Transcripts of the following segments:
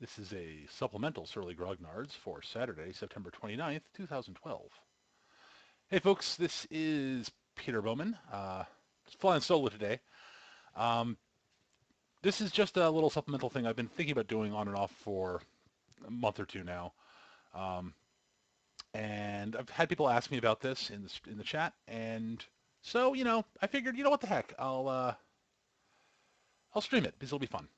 This is a supplemental Surly Grognards for Saturday, September 29th, 2012. Hey folks, this is Peter Bowman. Flying solo today. Um, this is just a little supplemental thing I've been thinking about doing on and off for a month or two now. Um, and I've had people ask me about this in the chat, and so I figured, what the heck, I'll stream it because it'll be fun.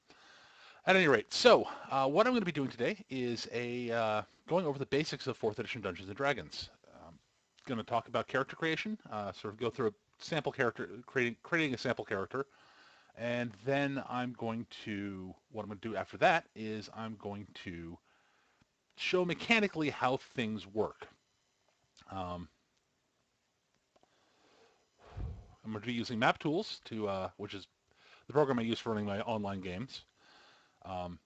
At any rate, so what I'm going to be doing today is going over the basics of 4th edition Dungeons and Dragons. Going to talk about character creation, sort of go through a sample character, creating a sample character, and then what I'm going to do after that is I'm going to show mechanically how things work. Um, I'm going to be using Map Tools which is the program I use for running my online games. Um,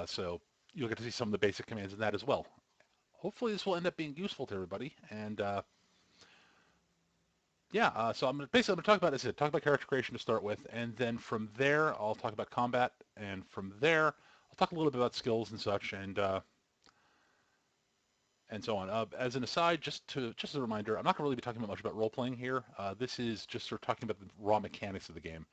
so you'll get to see some of the basic commands in that as well. Hopefully this will end up being useful to everybody. And so I'm going to talk about, talk about character creation to start with, and then from there I'll talk about combat, and from there I'll talk a little bit about skills and such, and so on. As an aside, just as a reminder, I'm not going to really be talking much about role playing here. This is just sort of talking about the raw mechanics of the game.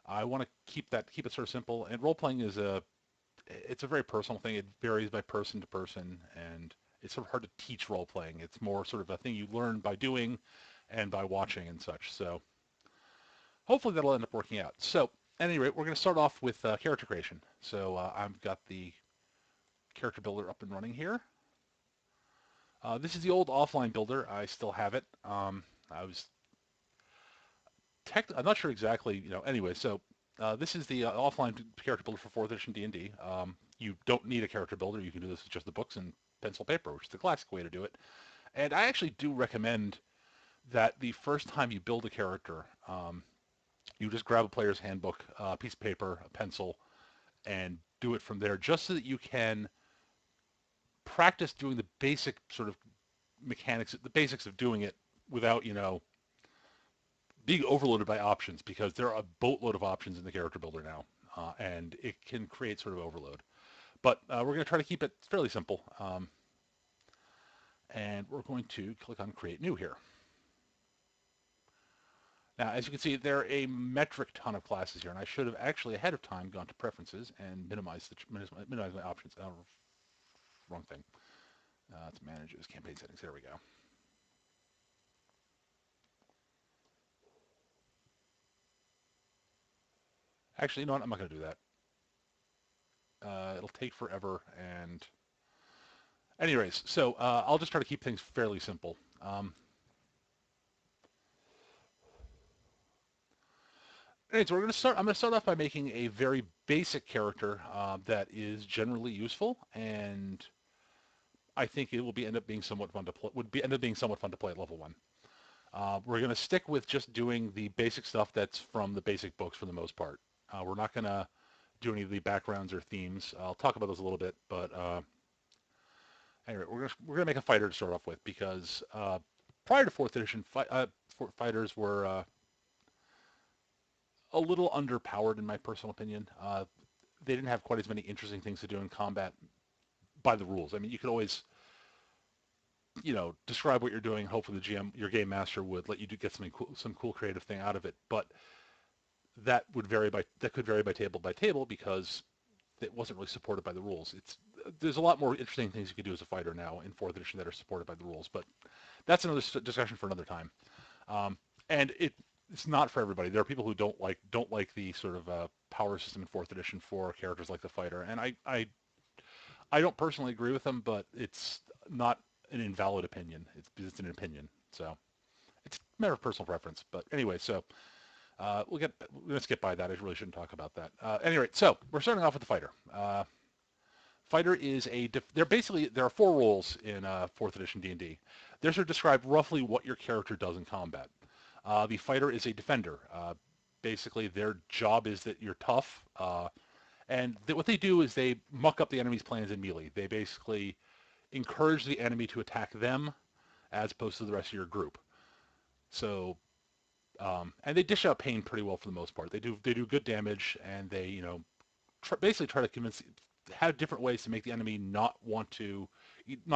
I want to keep it sort of simple, and role playing it's a very personal thing. It varies by person to person, and it's sort of hard to teach role playing. It's more sort of a thing you learn by doing and by watching and such. So hopefully that'll end up working out. So at any rate, we're going to start off with character creation. So I've got the character builder up and running here. This is the old offline builder. I still have it. I'm not sure exactly, anyway, so this is the offline character builder for 4th edition D&D. You don't need a character builder. You can do this with just the books and pencil paper, which is the classic way to do it. And I actually do recommend that the first time you build a character, you just grab a player's handbook, a piece of paper, a pencil, and do it from there, just so that you can practice doing the basic sort of mechanics, the basics of doing it without, being overloaded by options, because there are a boatload of options in the character builder now, and it can create sort of overload. But we're going to try to keep it fairly simple, and we're going to click on Create New here. Now, as you can see, there are a metric ton of classes here, and I should have actually ahead of time gone to Preferences and minimize my options. Wrong thing. It's Manages, Campaign Settings. There we go. Actually, you know what? I'm not going to do that. It'll take forever, and anyways, so I'll just try to keep things fairly simple. Anyway, so I'm going to start off by making a very basic character that is generally useful, and I think it will end up being somewhat fun to play. End up being somewhat fun to play at level 1. We're going to stick with just doing the basic stuff that's from the basic books for the most part. We're not going to do any of the backgrounds or themes. I'll talk about those a little bit, but anyway, we're gonna make a fighter to start off with, because prior to 4th edition, fighters were a little underpowered in my personal opinion. They didn't have quite as many interesting things to do in combat by the rules. I mean, you could always, describe what you're doing. Hopefully, your game master, would let you get some cool creative thing out of it. But that could vary by table, because it wasn't really supported by the rules. There's a lot more interesting things you can do as a fighter now in 4th edition that are supported by the rules, but that's another discussion for another time. And it's not for everybody. There are people who don't like the sort of power system in 4th edition for characters like the fighter, and I don't personally agree with them, but it's not an invalid opinion. It's an opinion, so it's a matter of personal preference. But anyway, so we're going to skip by that. I really shouldn't talk about that. Anyway, so we're starting off with the fighter. Fighter is there are 4 roles in 4th edition D&D. These are describe roughly what your character does in combat. The fighter is a defender. Basically, their job is that you're tough, and what they do is they muck up the enemy's plans in melee. They basically encourage the enemy to attack them as opposed to the rest of your group. So, and they dish out pain pretty well for the most part. They do good damage, and they basically try to have different ways to make the enemy not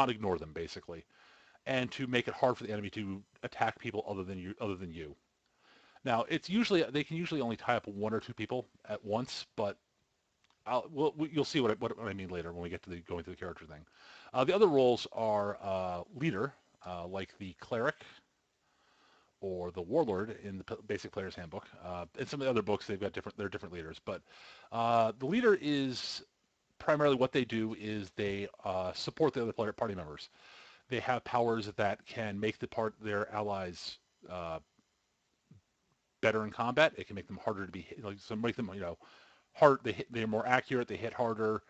ignore them, basically, and to make it hard for the enemy to attack people other than you. Now, they can usually only tie up one or two people at once, but you'll see what I mean later when we get to going through the character thing. The other roles are leader, like the cleric or the warlord in the basic player's handbook. In some of the other books, they're different leaders, but the leader is primarily what they do is they support the other party members. They have powers that can make their allies better in combat. It can make them harder to be hit, like so make them hard. They're more accurate. They hit harder.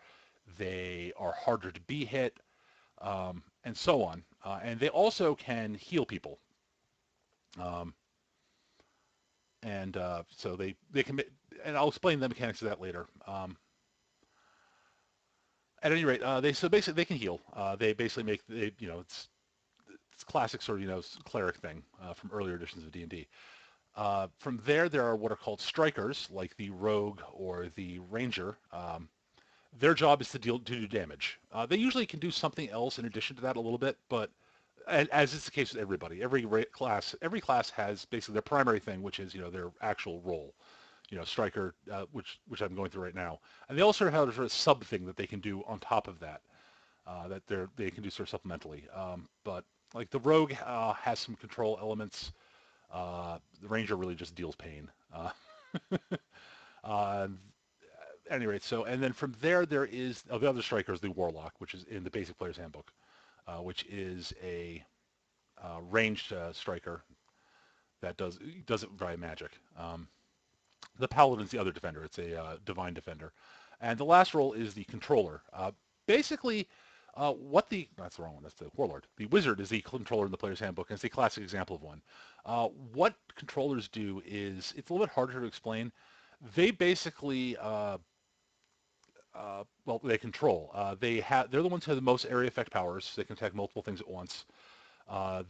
They are harder to be hit, and so on. And they also can heal people. Um, and so they can, and I'll explain the mechanics of that later. At any rate, basically they can heal. They basically it's classic sort of cleric thing from earlier editions of D&D. From there are what are called strikers, like the rogue or the ranger. Their job is to do damage. They usually can do something else in addition to that a little bit, but as is the case with everybody, every class has basically their primary thing, which is their actual role. Striker, which I'm going through right now, and they also have a sort of sub thing that they can do on top of that, they can do sort of supplementally. But like the rogue has some control elements. The ranger really just deals pain. Uh, at any rate, and then from there is the other striker is the warlock, which is in the basic player's handbook, which is a ranged striker that does it via magic. The paladin's the other defender. It's a divine defender. And the last role is the controller. Basically, that's the wrong one. That's the warlord. The wizard is the controller in the player's handbook, and it's a classic example of one. What controllers do is, it's a little bit harder to explain. They basically, they control. They're the ones who have the most area effect powers. They can attack multiple things at once.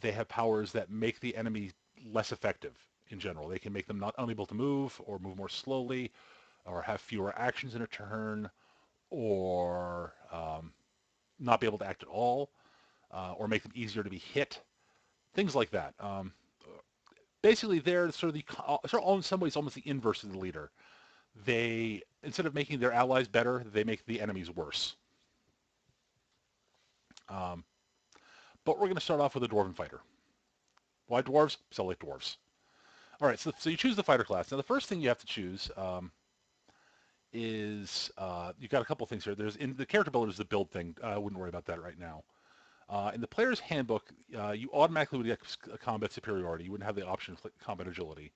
They have powers that make the enemy less effective in general. They can make them not unable to move or move more slowly or have fewer actions in a turn or not be able to act at all or make them easier to be hit, things like that. Basically, they're sort of in some ways almost the inverse of the leader. They, instead of making their allies better, they make the enemies worse. But we're going to start off with a dwarven fighter. Why dwarves? So I like dwarves. All right, so you choose the fighter class. Now, the first thing you have to choose is you've got a couple things here. In the character builder is the build thing. I wouldn't worry about that right now. In the player's handbook, you automatically would get a combat superiority. You wouldn't have the option of combat agility.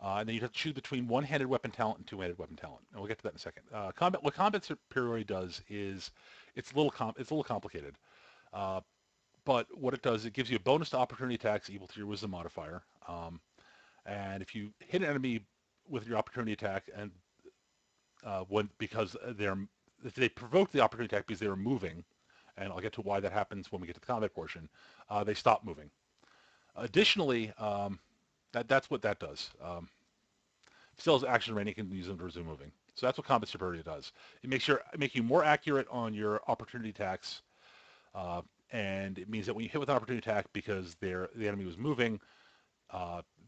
And then you'd have to choose between one-handed weapon talent and two-handed weapon talent. And we'll get to that in a second. What combat superiority does is it's a little complicated. But what it does, it gives you a bonus to opportunity attacks equal to your wisdom modifier. And if you hit an enemy with your opportunity attack, and if they provoke the opportunity attack because they were moving, and I'll get to why that happens when we get to the combat portion, they stop moving. Additionally, that's what that does. Still has action rating, you can use them to resume moving. So that's what combat superiority does. It makes you more accurate on your opportunity attacks, and it means that when you hit with an opportunity attack because the enemy was moving,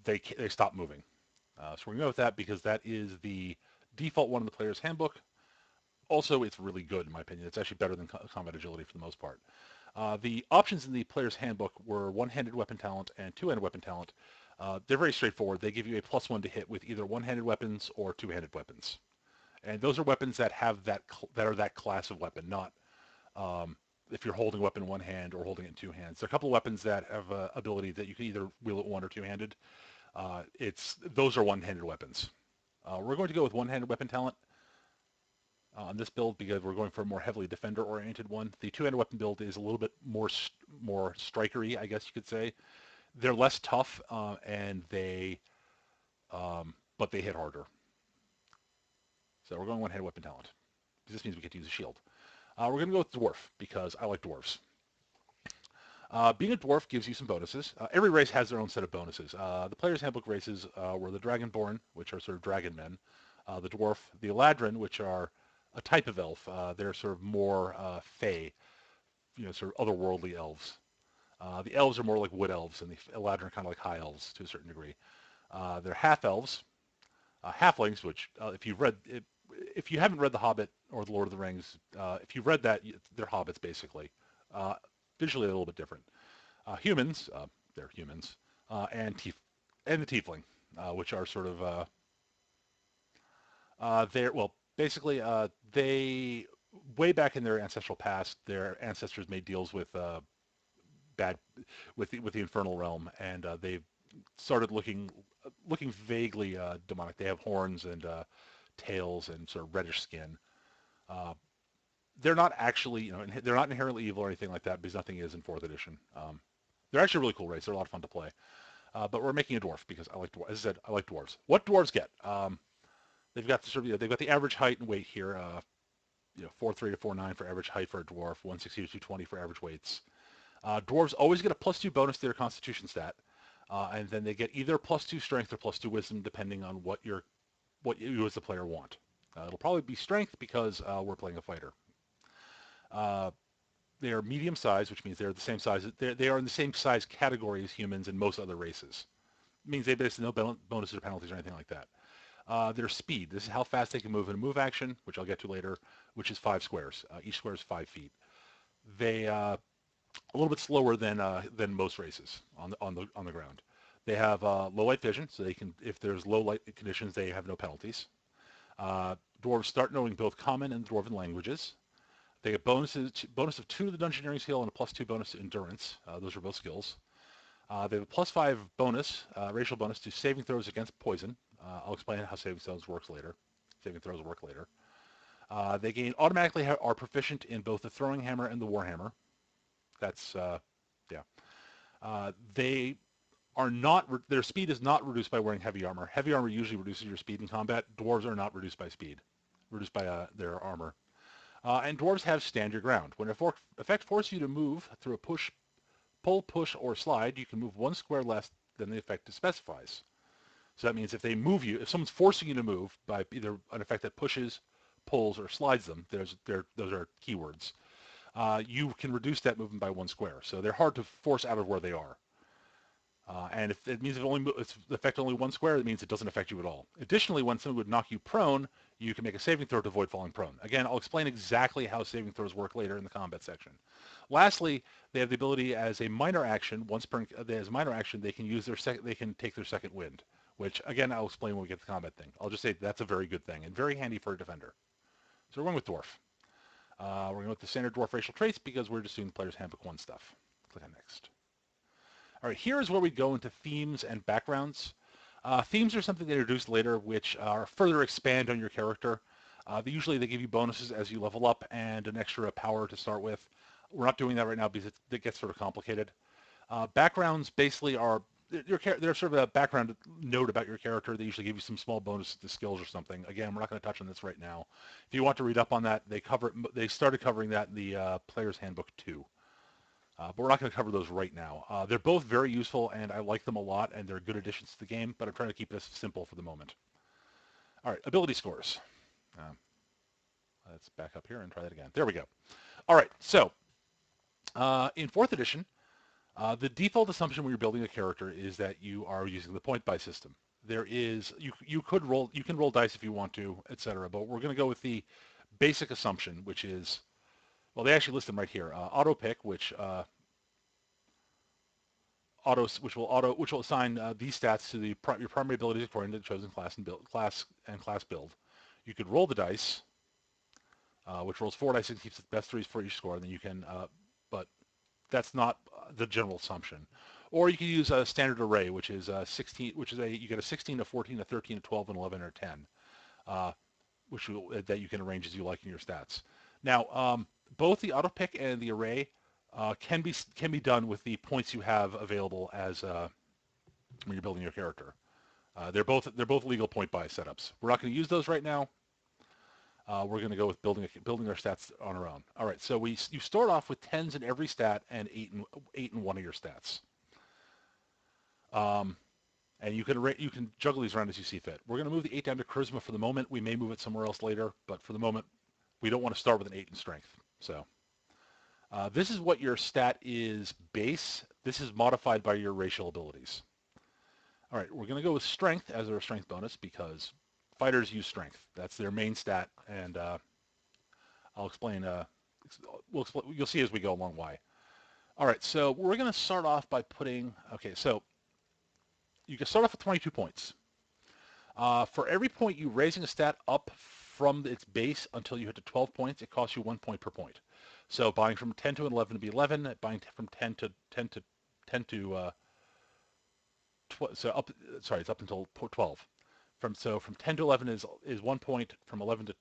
they stop moving. So we're going to go with that because that is the default one in the player's handbook. Also, it's really good in my opinion. It's actually better than combat agility for the most part. The options in the player's handbook were one-handed weapon talent and two-handed weapon talent. They're very straightforward. They give you a +1 to hit with either one-handed weapons or two-handed weapons. And those are weapons that are that class of weapon, not if you're holding a weapon in one hand or holding it in two hands. There are a couple of weapons that have an ability that you can either wield it one or two-handed. Those are one-handed weapons. We're going to go with one-handed weapon talent on this build because we're going for a more heavily defender-oriented one. The two-handed weapon build is a little bit more strikery, I guess you could say. They're less tough, but they hit harder. So we're going one-handed weapon talent. This means we get to use a shield. We're going to go with dwarf because I like dwarves. Being a dwarf gives you some bonuses. Every race has their own set of bonuses. The player's handbook races were the dragonborn, which are sort of dragon men, the dwarf, the eladrin, which are a type of elf. They're sort of more fey, sort of otherworldly elves. The elves are more like wood elves, and the Eladrin are kind of like high elves to a certain degree. They're half elves, halflings, which if you haven't read The Hobbit or The Lord of the Rings, if you've read that, they're hobbits basically. Uh, Visually a little bit different. Humans, they're humans, and the tiefling, which are sort of they're well basically they way back in their ancestral past, their ancestors made deals with bad with the infernal realm, and they started looking vaguely demonic. They have horns and tails and sort of reddish skin. Uh, they're not actually, they're not inherently evil or anything like that because nothing is in fourth edition. They're actually a really cool race. They're a lot of fun to play. But we're making a dwarf because I like dwarves. As I said, I like dwarves. What dwarves get? They've got the they've got the average height and weight here. 4'3" to 4'9" for average height for a dwarf. 160 to 220 for average weights. Dwarves always get a +2 bonus to their Constitution stat, and then they get either +2 strength or +2 wisdom depending on what you as the player want. It'll probably be strength because we're playing a fighter. They are medium size, which means they're the same size. They are in the same size category as humans and most other races. It means they basically no bonuses or penalties or anything like that. Their speed. This is how fast they can move in a move action, which I'll get to later, which is 5 squares. Each square is 5 feet. They a little bit slower than most races on the ground. They have low light vision, so they can, if there's low light conditions, they have no penalties. Dwarves start knowing both common and dwarven languages. They get bonus of 2 to the Dungeoneering skill and a +2 bonus to endurance. Those are both skills. They have a +5 bonus, racial bonus to saving throws against poison. I'll explain how saving throws work later. They automatically are proficient in both the throwing hammer and the warhammer. That's yeah. They are not. Their speed is not reduced by wearing heavy armor. Heavy armor usually reduces your speed in combat. Dwarves are not reduced by speed, reduced by their armor. And dwarves have stand your ground. When an effect forces you to move through a pull, push, or slide, you can move 1 square less than the effect specifies. So that means if if someone's forcing you to move by either an effect that pushes, pulls, or slides them, those are keywords. You can reduce that movement by 1 square. So they're hard to force out of where they are. And if it means it's affect only 1 square, it means it doesn't affect you at all. Additionally, when someone would knock you prone, you can make a saving throw to avoid falling prone. Again, I'll explain exactly how saving throws work later in the combat section. Lastly, they have the ability as a minor action. They can use they can take their second wind, which again I'll explain when we get to the combat thing. I'll just say that's a very good thing and very handy for a defender. So we're going with dwarf. We're going with the standard dwarf racial traits because we're just doing the player's handbook 1 stuff. Click on next. All right, here's where we go into themes and backgrounds. Themes are something they introduce later, which are further expand on your character. Usually they give you bonuses as you level up and an extra power to start with. We're not doing that right now because it gets sort of complicated. Backgrounds basically are they're sort of a background note about your character. They usually give you some small bonuses to skills or something. Again, we're not going to touch on this right now. If you want to read up on that, they started covering that in the Player's Handbook 2. But we're not going to cover those right now. They're both very useful, and I like them a lot, and they're good additions to the game, but I'm trying to keep this simple for the moment. All right, ability scores. Let's back up here and try that again. There we go. All right, so in 4th edition, the default assumption when you're building a character is that you are using the point buy system. There is you can roll dice if you want to, etc. But we're going to go with the basic assumption, which is, well, they actually list them right here. Auto pick, which will assign these stats to your primary abilities according to the chosen class and class build. You could roll the dice, which rolls 4 dice and keeps the best 3s for each score. And then you can, but that's not the general assumption. Or you can use a standard array, which is 16, you get a 16, a 14, a 13, a 12, an 11, or 10, that you can arrange as you like in your stats. Now, both the auto pick and the array can be done with the points you have available as when you're building your character. They're both legal point buy setups. We're not going to use those right now. We're going to go with building our stats on our own. All right, so you start off with 10s in every stat and 8 in one of your stats. And you can juggle these around as you see fit. We're going to move the 8 down to charisma for the moment. We may move it somewhere else later, but for the moment, We don't want to start with an 8 in strength. So this is what your stat is base. This is modified by your racial abilities. All right, we're going to go with strength as our strength bonus because fighters use strength. That's their main stat, and I'll explain. You'll see as we go along why. All right, so we're going to start off by putting. Okay, so you can start off with 22 points. For every point you raising a stat up from its base until you hit to 12 points, it costs you 1 point per point. So buying from 10 to 11 would be 11. Buying from 10 to 10 to so up. Sorry, it's up until 12. From 10 to 11 is 1 point. From 11 to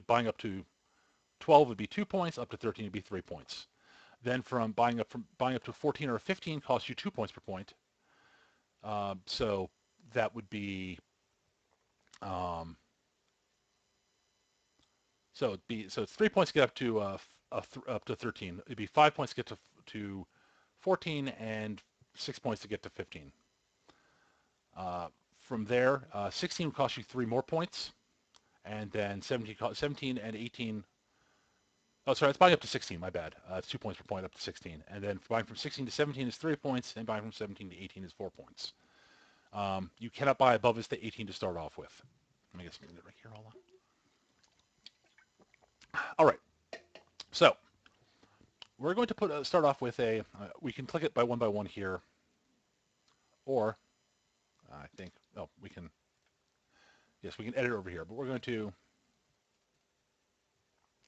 buying up to 12 would be 2 points. Up to 13 would be 3 points. Then from buying up to 14 or 15 costs you 2 points per point. So that would be so it's 3 points to get up to 13. It'd be 5 points to get to 14 and 6 points to get to 15. From there, 16 would cost you 3 more points, and then 17 and 18. Oh, sorry, it's buying up to 16. My bad. It's 2 points per point up to 16, and then buying from 16 to 17 is 3 points, and buying from 17 to 18 is 4 points. You cannot buy above this to 18 to start off with. Let me get something right here. Hold on. All right. So we're going to start off with a. We can click it by one here, or I think. Oh, we can. Yes, we can edit over here, but we're going to.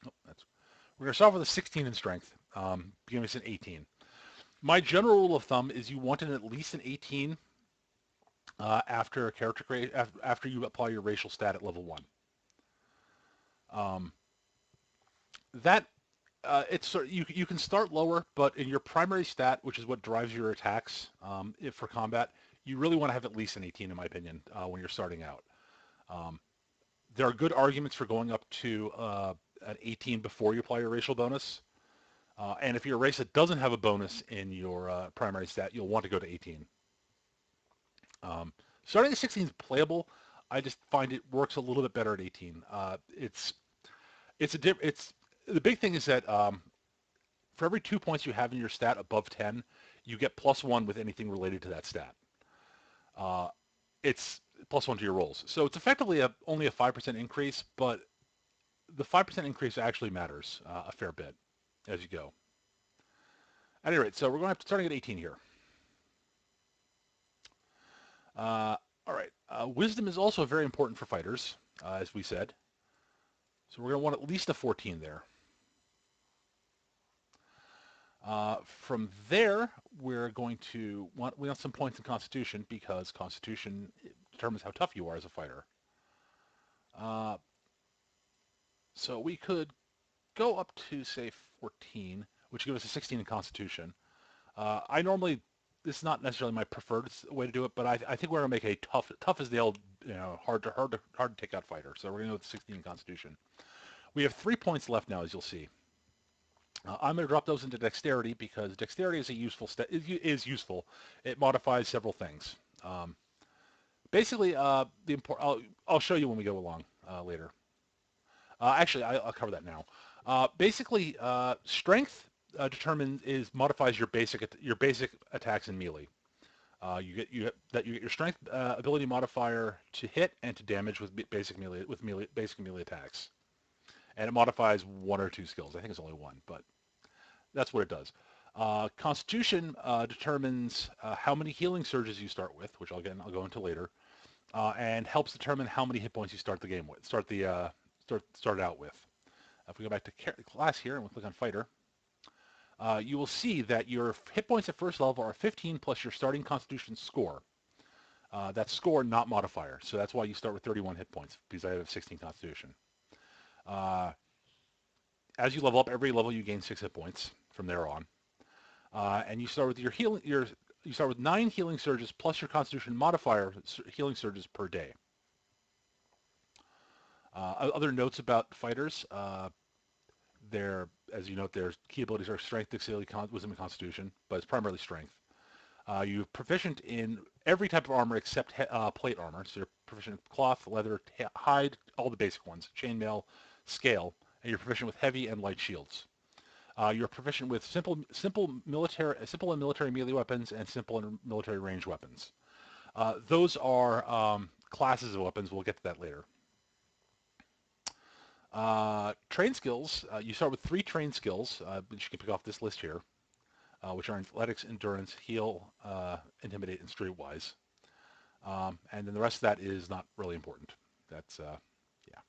Oh, we're going to start with a 16 in strength, giving us an 18. My general rule of thumb is you want at least an 18 after after you apply your racial stat at level 1. That you can start lower, but in your primary stat, which is what drives your attacks, for combat, you really want to have at least an 18, in my opinion, when you're starting out. There are good arguments for going up to an 18 before you apply your racial bonus. And if you're a race that doesn't have a bonus in your primary stat, you'll want to go to 18. Starting at 16 is playable. I just find it works a little bit better at 18. The big thing is that for every 2 points you have in your stat above 10, you get +1 with anything related to that stat. It's +1 to your rolls. So it's effectively only a 5% increase, but the 5% increase actually matters a fair bit as you go. At any rate, so we're going to have to starting at 18 here. All right. Wisdom is also very important for fighters, as we said. So we're going to want at least a 14 there. From there, we're going to want some points in Constitution because Constitution determines how tough you are as a fighter. So we could go up to, say, 14, which gives us a 16 in Constitution. This is not necessarily my preferred way to do it, but I think we're going to make a tough as nailed, hard to take out fighter. So we're going to go with 16 in Constitution. We have 3 points left now, as you'll see. I'm going to drop those into Dexterity because Dexterity is a useful is useful. It modifies several things. Basically, I'll show you when we go along later. Actually, I'll cover that now. Basically, Strength modifies your basic attacks in melee. You get your Strength ability modifier to hit and to damage with basic melee attacks. And it modifies 1 or 2 skills. I think it's only 1, but that's what it does. Constitution determines how many healing surges you start with, which I'll go into later, and helps determine how many hit points you start the game with. Start out with. If we go back to class here and we click on fighter, you will see that your hit points at first level are 15 plus your starting Constitution score. That's score, not modifier. So that's why you start with 31 hit points because I have 16 Constitution. As you level up, every level you gain 6 hit points from there on, and you start with your healing. You start with 9 healing surges plus your Constitution modifier healing surges per day. Other notes about fighters: as you note, their key abilities are Strength, Dexterity, Wisdom, and Constitution, but it's primarily Strength. You're proficient in every type of armor except plate armor. So you're proficient in cloth, leather, hide, all the basic ones: chainmail, scale, and you're proficient with heavy and light shields. You're proficient with simple and military melee weapons and simple and military range weapons. Those are classes of weapons. We'll get to that later. Train skills. You start with 3 train skills, which you can pick off this list here, which are athletics, endurance, heal, intimidate, and streetwise. And then the rest of that is not really important. That's, yeah.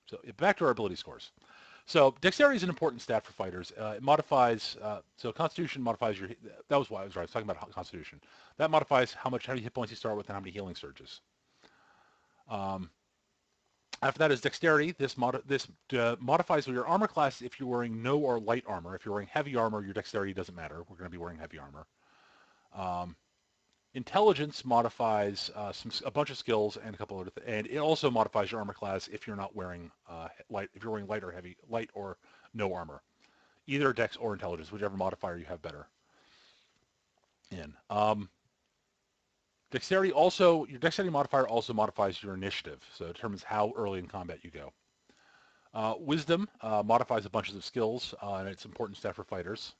So back to our ability scores. So dexterity is an important stat for fighters. It modifies, so Constitution modifies your, that was why I was right. I was talking about Constitution. That modifies how many hit points you start with and how many healing surges. After that is dexterity. This modifies your armor class if you're wearing no or light armor. If you're wearing heavy armor, your dexterity doesn't matter. We're going to be wearing heavy armor. Intelligence modifies a bunch of skills and a couple other things, and it also modifies your armor class if you're not wearing light. If you're wearing light or no armor, either dex or intelligence, whichever modifier you have better in. Dexterity also, your dexterity modifier also modifies your initiative, so it determines how early in combat you go. Wisdom modifies a bunch of skills, and it's an important stat for fighters.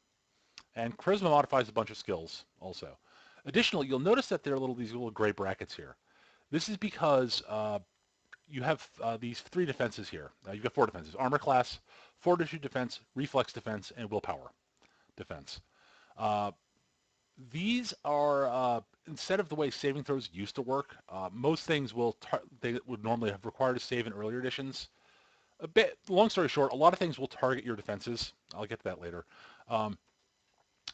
And charisma modifies a bunch of skills also. Additionally, you'll notice that there are these little gray brackets here. This is because you have these 3 defenses here. You've got 4 defenses: armor class, fortitude defense, reflex defense, and willpower defense. These are, instead of the way saving throws used to work, most things they would normally have required to save in earlier editions. Long story short, a lot of things will target your defenses. I'll get to that later. I'm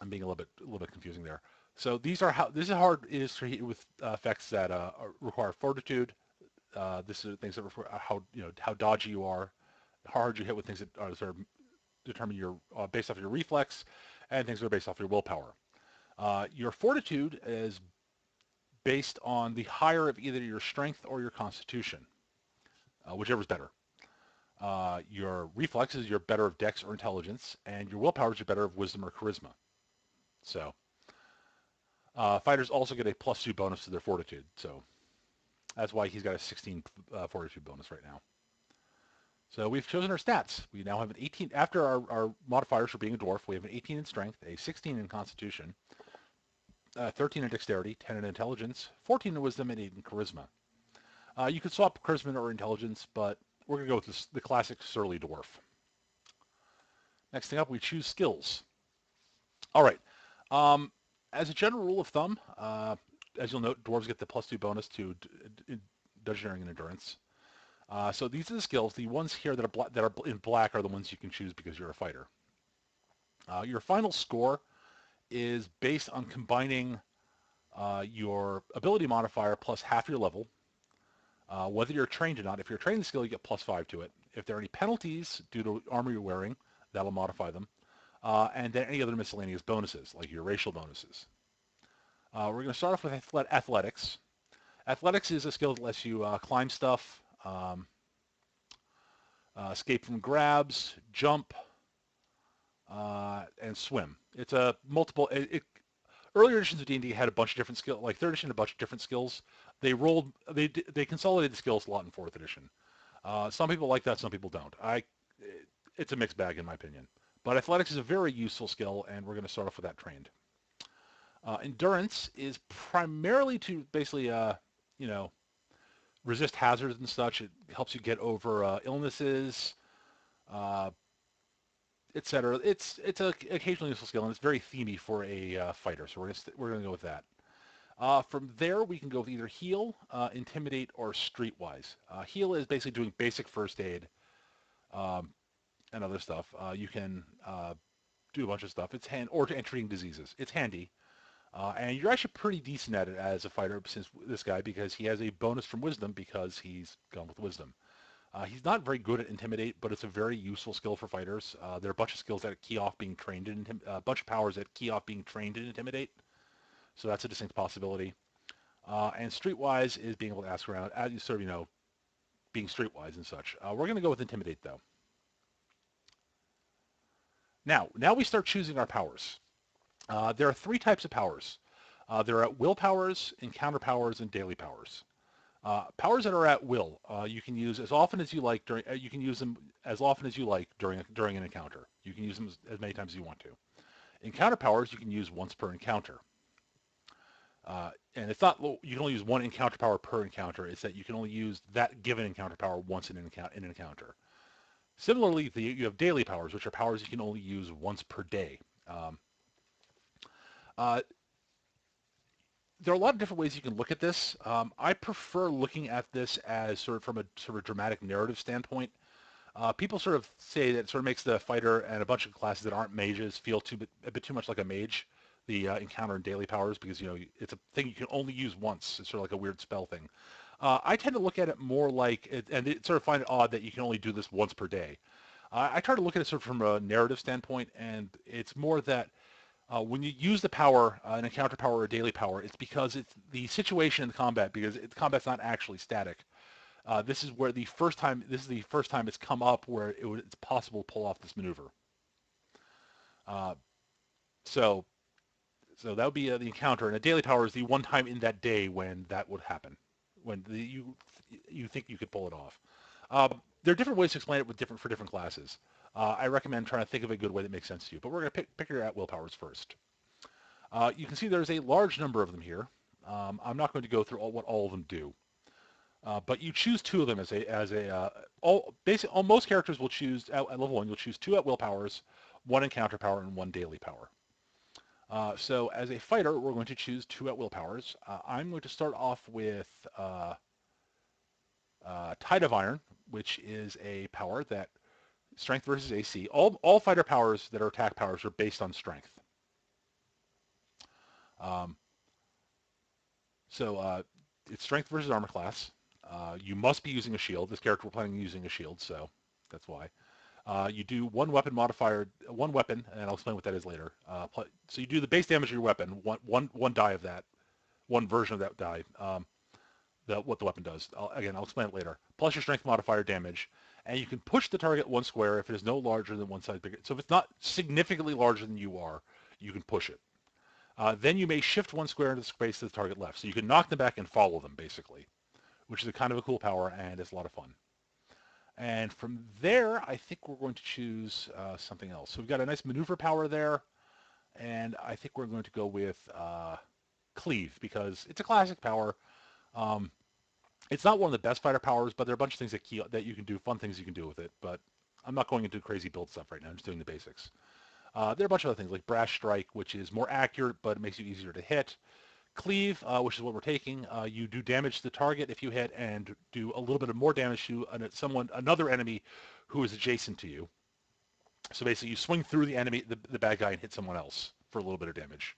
being a little bit confusing there. So this is how hard it is to hit with effects that require fortitude. This is things that require how dodgy you are, how hard you hit with things that are sort of determine your based off your reflex, and things that are based off your willpower. Your fortitude is based on the higher of either your strength or your constitution, whichever is better. Your reflexes, you're better of dex or intelligence, and your willpower is you're better of wisdom or charisma. So fighters also get a +2 bonus to their fortitude, so that's why he's got a 16 fortitude bonus right now. So we've chosen our stats. We now have an 18, after our modifiers for being a dwarf, we have an 18 in strength, a 16 in constitution, 13 in dexterity, 10 in intelligence, 14 in wisdom, and 8 in charisma. You could swap charisma or intelligence, but we're going to go with the classic Surly Dwarf. Next thing up, we choose skills. All right. As a general rule of thumb, as you'll note, dwarves get the +2 bonus to dungeoneering and endurance. So these are the skills. The ones here that are in black are the ones you can choose because you're a fighter. Your final score is based on combining your ability modifier plus half your level, whether you're trained or not. If you're trained in the skill, you get +5 to it. If there are any penalties due to armor you're wearing, that'll modify them. And then any other miscellaneous bonuses, like your racial bonuses. We're going to start off with athletics. Athletics is a skill that lets you climb stuff, escape from grabs, jump, and swim. It's a multiple. Earlier editions of D&D had a bunch of different skills. Like 3rd edition, a bunch of different skills. They consolidated the skills a lot in 4th edition. Some people like that, some people don't. It's a mixed bag in my opinion. But athletics is a very useful skill, and we're going to start off with that trained. Endurance is primarily to basically, resist hazards and such. It helps you get over illnesses, etc. It's a occasionally useful skill, and it's very themey for a fighter. So we're going to go with that. From there, we can go with either heal, intimidate, or streetwise. Heal is basically doing basic first aid and other stuff. You can do a bunch of stuff. Or treating diseases. It's handy. And you're actually pretty decent at it as a fighter, since this guy, because he has a bonus from wisdom because he's gone with wisdom. He's not very good at intimidate, but it's a very useful skill for fighters. There are a bunch of skills that key off being trained in a bunch of powers that key off being trained in intimidate. So that's a distinct possibility. And streetwise is being able to ask around, sort of, being streetwise and such. We're going to go with intimidate though. Now we start choosing our powers. There are 3 types of powers. There are will powers, encounter powers, and daily powers. Powers that are at will, you can use as often as you like during. You can use them as often as you like during an encounter. You can use them as many times as you want to. Encounter powers you can use once per encounter. And it's not you can only use one encounter power per encounter. It's that you can only use that given encounter power once in an encounter. Similarly, you have daily powers, which are powers you can only use once per day. Um, uh, there are a lot of different ways you can look at this. I prefer looking at this as sort of from a sort of dramatic narrative standpoint. People sort of say that it sort of makes the fighter and a bunch of classes that aren't mages feel a bit too much like a mage, the encounter and daily powers, because it's a thing you can only use once. It's sort of like a weird spell thing. I tend to look at it more like, and it sort of find it odd that you can only do this once per day. I try to look at it sort of from a narrative standpoint, and it's more that when you use the power, an encounter power or a daily power, it's because it's the situation in the combat, because the combat's not actually static. This is where this is the first time it's come up where it's possible to pull off this maneuver. Uh, so, so that would be the encounter, and a daily power is the one time in that day when that would happen, when you think you could pull it off. There are different ways to explain it for different classes. I recommend trying to think of a good way that makes sense to you, but we're going to pick your at-will powers first. You can see there's a large number of them here. I'm not going to go through what all of them do. But you choose two of them most characters will choose at level 1. You'll choose 2 at will powers, 1 encounter power, and 1 daily power. So as a fighter, we're going to choose 2 at will powers. I'm going to start off with Tide of Iron, which is a power that strength versus AC. All fighter powers that are attack powers are based on strength. Um, so it's strength versus armor class. You must be using a shield. This character we're planning on using a shield, so that's why. You do one weapon modifier, and I'll explain what that is later. So you do the base damage of your weapon, one die of that, one version of that die, what the weapon does. I'll explain it later. Plus your strength modifier damage, and you can push the target 1 square if it is no larger than one size bigger. So if it's not significantly larger than you are, you can push it. Then you may shift 1 square into the space that the target left. So you can knock them back and follow them, basically, which is a kind of a cool power, and it's a lot of fun. And from there, I think we're going to choose something else. So we've got a nice maneuver power there, and I think we're going to go with Cleave, because it's a classic power. It's not one of the best fighter powers, but there are a bunch of things that you can do, fun things you can do with it. But I'm not going into crazy build stuff right now. I'm just doing the basics. There are a bunch of other things, like Brash Strike, which is more accurate, but it makes you easier to hit. Cleave, which is what we're taking, you do damage to the target if you hit, and do a little bit of more damage to another enemy who is adjacent to you. So basically, you swing through the enemy, the bad guy, and hit someone else for a little bit of damage.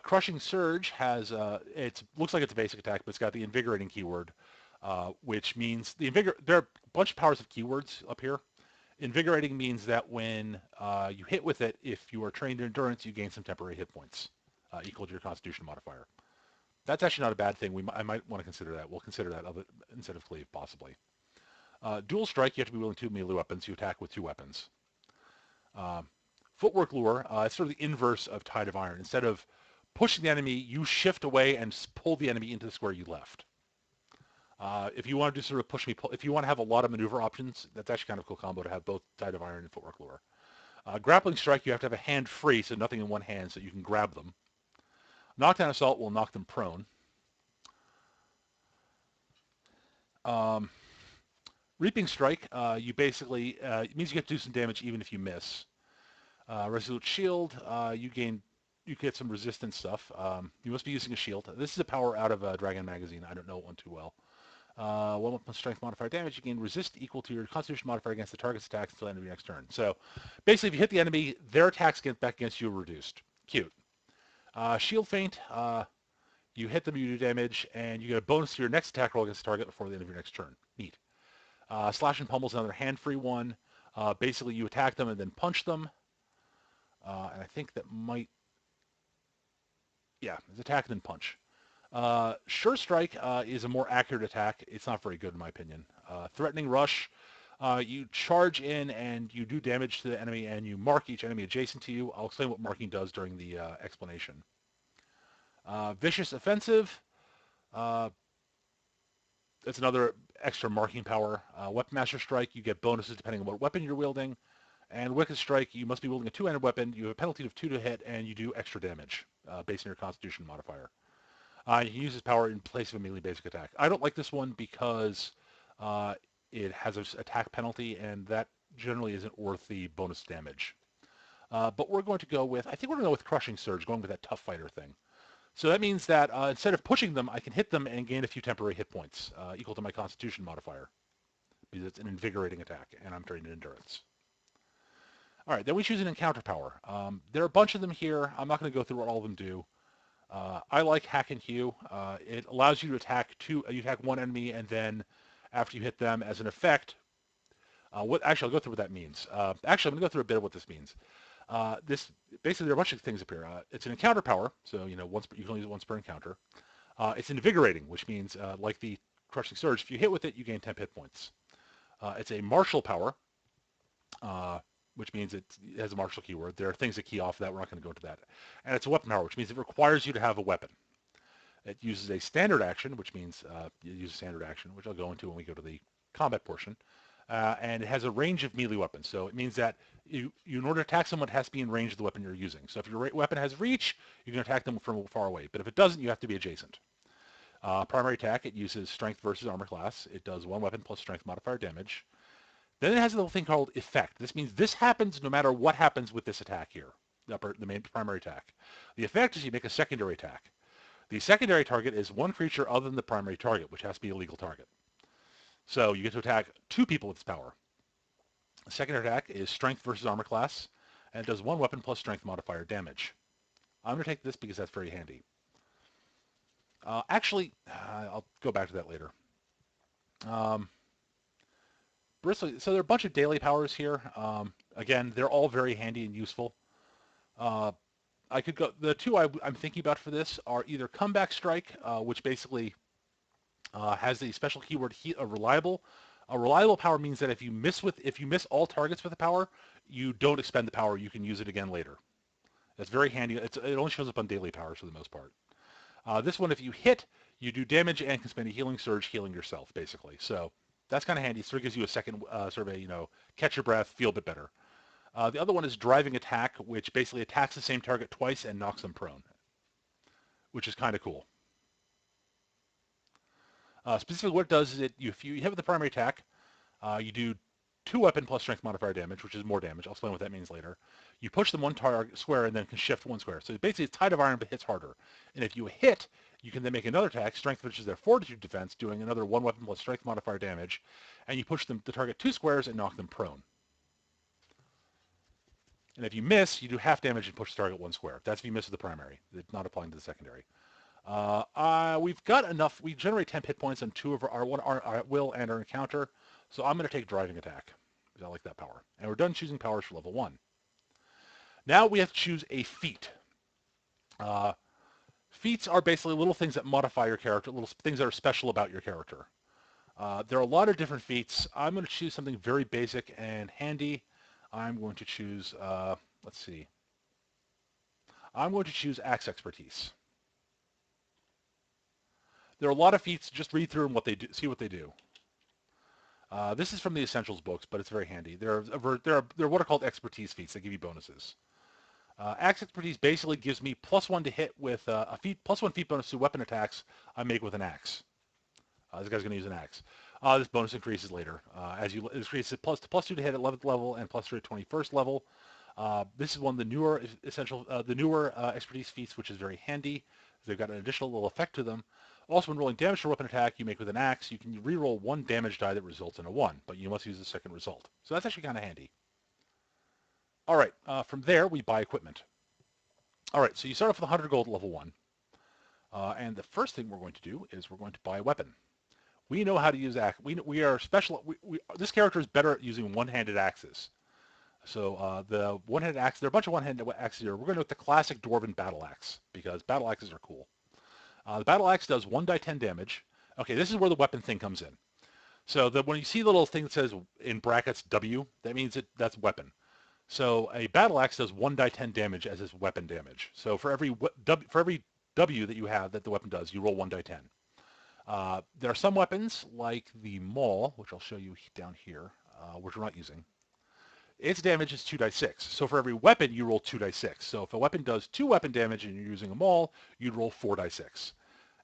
Crushing Surge has it looks like it's a basic attack, but it's got the invigorating keyword, which means there are a bunch of powers of keywords up here. Invigorating means that when you hit with it, if you are trained in endurance, you gain some temporary hit points equal to your Constitution modifier. That's actually not a bad thing. I might want to consider that. We'll consider that instead of Cleave, possibly. Dual Strike, you have to be willing to melee weapons. You attack with 2 weapons. Footwork Lure, it's sort of the inverse of Tide of Iron. Instead of pushing the enemy, you shift away and pull the enemy into the square you left. If you want to do sort of push me pull, if you want to have a lot of maneuver options, that's actually kind of a cool combo to have both Tide of Iron and Footwork Lure. Grappling Strike, you have to have a hand free, so nothing in one hand, so you can grab them. Knockdown Assault will knock them prone. Reaping Strike, you basically, it means you get to do some damage even if you miss. Resolute Shield, you get some resistance stuff. You must be using a shield. This is a power out of Dragon Magazine. I don't know one too well. 1 weapon strength modifier damage. You gain resist equal to your Constitution modifier against the target's attacks until the end of your next turn. So basically, if you hit the enemy, their attacks back against you are reduced. Cute. Shield Feint. You hit them, you do damage, and you get a bonus to your next attack roll against the target before the end of your next turn. Neat. Slash and Pummel is another hand-free one. Basically, you attack them and then punch them. And I think that might... Yeah, it's attack and then punch. Sure Strike is a more accurate attack. It's not very good in my opinion. Threatening Rush, you charge in and you do damage to the enemy and you mark each enemy adjacent to you. I'll explain what marking does during the explanation. Vicious Offensive, That's another extra marking power. Weapon Master Strike, you get bonuses depending on what weapon you're wielding. And Wicked Strike, you must be wielding a two-handed weapon. You have a penalty of 2 to hit, and you do extra damage based on your Constitution modifier. You can use this power in place of a melee basic attack. I don't like this one because uh, it has an attack penalty, and that generally isn't worth the bonus damage. But we're going to go with, I think we're going to go with Crushing Surge, going with that tough fighter thing. So that means that instead of pushing them, I can hit them and gain a few temporary hit points equal to my Constitution modifier because it's an invigorating attack, and I'm trained in endurance. All right, then we choose an encounter power. There are a bunch of them here. I'm not going to go through what all of them do. I like Hack and Hew. It allows you to attack you attack one enemy, and then after you hit them, as an effect, actually, I'll go through what that means. Actually, I'm going to go through a bit of what this means. This basically there are a bunch of things up here. It's an encounter power, so you can only use it once per encounter. It's invigorating, which means like the Crushing Surge, if you hit with it, you gain 10 hit points. It's a martial power, which means it has a martial keyword. There are things that key off that. We're not going to go into that. And it's a weapon power, which means it requires you to have a weapon. It uses a standard action, which means you use a standard action, which I'll go into when we go to the combat portion. And it has a range of melee weapons. So it means that in order to attack someone, it has to be in range of the weapon you're using. So if your weapon has reach, you can attack them from far away. But if it doesn't, you have to be adjacent. Primary attack, it uses strength versus armor class. It does one weapon plus strength modifier damage. Then it has a little thing called effect. This means this happens no matter what happens with this attack here, the main primary attack. The effect is you make a secondary attack. The secondary target is one creature other than the primary target, which has to be a legal target. So you get to attack 2 people with this power. The secondary attack is strength versus armor class, and it does one weapon plus strength modifier damage. I'm going to take this because that's very handy. Actually, I'll go back to that later. Bristol, so there are a bunch of daily powers here. Again, they're all very handy and useful. I could go. The two I'm thinking about for this are either Comeback Strike, which basically has the special keyword reliable. A reliable power means that if you miss all targets with the power, you don't expend the power. You can use it again later. That's very handy. It only shows up on daily powers for the most part. This one, if you hit, you do damage and can spend a healing surge healing yourself, basically. So that's kind of handy. It sort of gives you a second sort of a, catch your breath, feel a bit better. The other one is Driving Attack, which basically attacks the same target twice and knocks them prone, which is kind of cool. Specifically what it does is if you hit with the primary attack, you do 2 weapon plus strength modifier damage, which is more damage. I'll explain what that means later. You push them one target square and then can shift 1 square. So basically it's Tide of Iron but hits harder. And if you hit, you can then make another attack, strength, which is their fortitude defense, doing another 1 weapon plus strength modifier damage, and you push the target 2 squares and knock them prone. And if you miss, you do half damage and push the target 1 square. That's if you miss with the primary. It's not applying to the secondary. We've got enough. We generate 10 hit points on 2 of our will and our encounter. So I'm going to take Driving Attack because I like that power. And we're done choosing powers for level 1. Now we have to choose a feat. Feats are basically little things that modify your character, little things that are special about your character. There are a lot of different feats. I'm going to choose something very basic and handy. I'm going to choose, let's see. I'm going to choose Axe Expertise. There are a lot of feats. Just read through them, what they do, see what they do. This is from the Essentials books, but it's very handy. There are what are called expertise feats that give you bonuses. Axe Expertise basically gives me +1 to hit with a feat, +1 feat bonus to weapon attacks I make with an axe. This guy's going to use an axe. This bonus increases later. It increases +2 to hit at 11th level and +3 at 21st level. This is one of the newer expertise feats, which is very handy. They've got an additional little effect to them. Also, when rolling damage for a weapon attack you make with an axe, you can reroll 1 damage die that results in a 1, but you must use the second result. So that's actually kind of handy. All right, from there we buy equipment. All right, so you start off with 100 gold at level 1. And the first thing we're going to do is we're going to buy a weapon. We know how to use axe. We are special. This character is better at using one-handed axes. So the one-handed axe, there are a bunch of one-handed axes here. We're going to go with the classic Dwarven battle axe because battle axes are cool. The battle axe does 1d10 damage. Okay, this is where the weapon thing comes in. So when you see the little thing that says in brackets W, that means that's weapon. So a battle axe does 1d10 damage as its weapon damage. So for every W that you have that the weapon does, you roll 1d10. There are some weapons, like the Maul, which I'll show you down here, which we're not using. Its damage is 2 die 6. So for every weapon, you roll 2 die 6. So if a weapon does 2 weapon damage and you're using a Maul, you'd roll 4 die 6.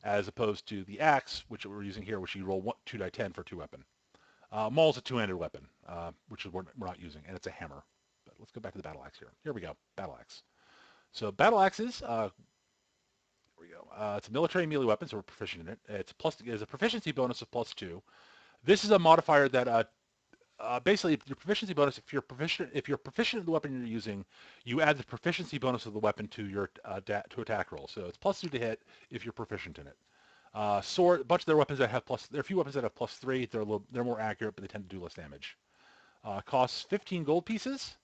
As opposed to the Axe, which we're using here, which you roll 2 die 10 for 2 weapon. Maul's a two-handed weapon, which is we're not using, and it's a hammer. But let's go back to the Battle Axe here. Here we go, Battle Axe. So Battle Axes, here we go. It's a military melee weapon, so we're proficient in it. It's a proficiency bonus of +2. This is a modifier that basically your proficiency bonus. If you're proficient in the weapon you're using, you add the proficiency bonus of the weapon to your to attack roll. So it's +2 to hit if you're proficient in it. Sword, a bunch of their weapons that have there are a few weapons that have +3. They're more accurate, but they tend to do less damage. Costs 15 gold pieces.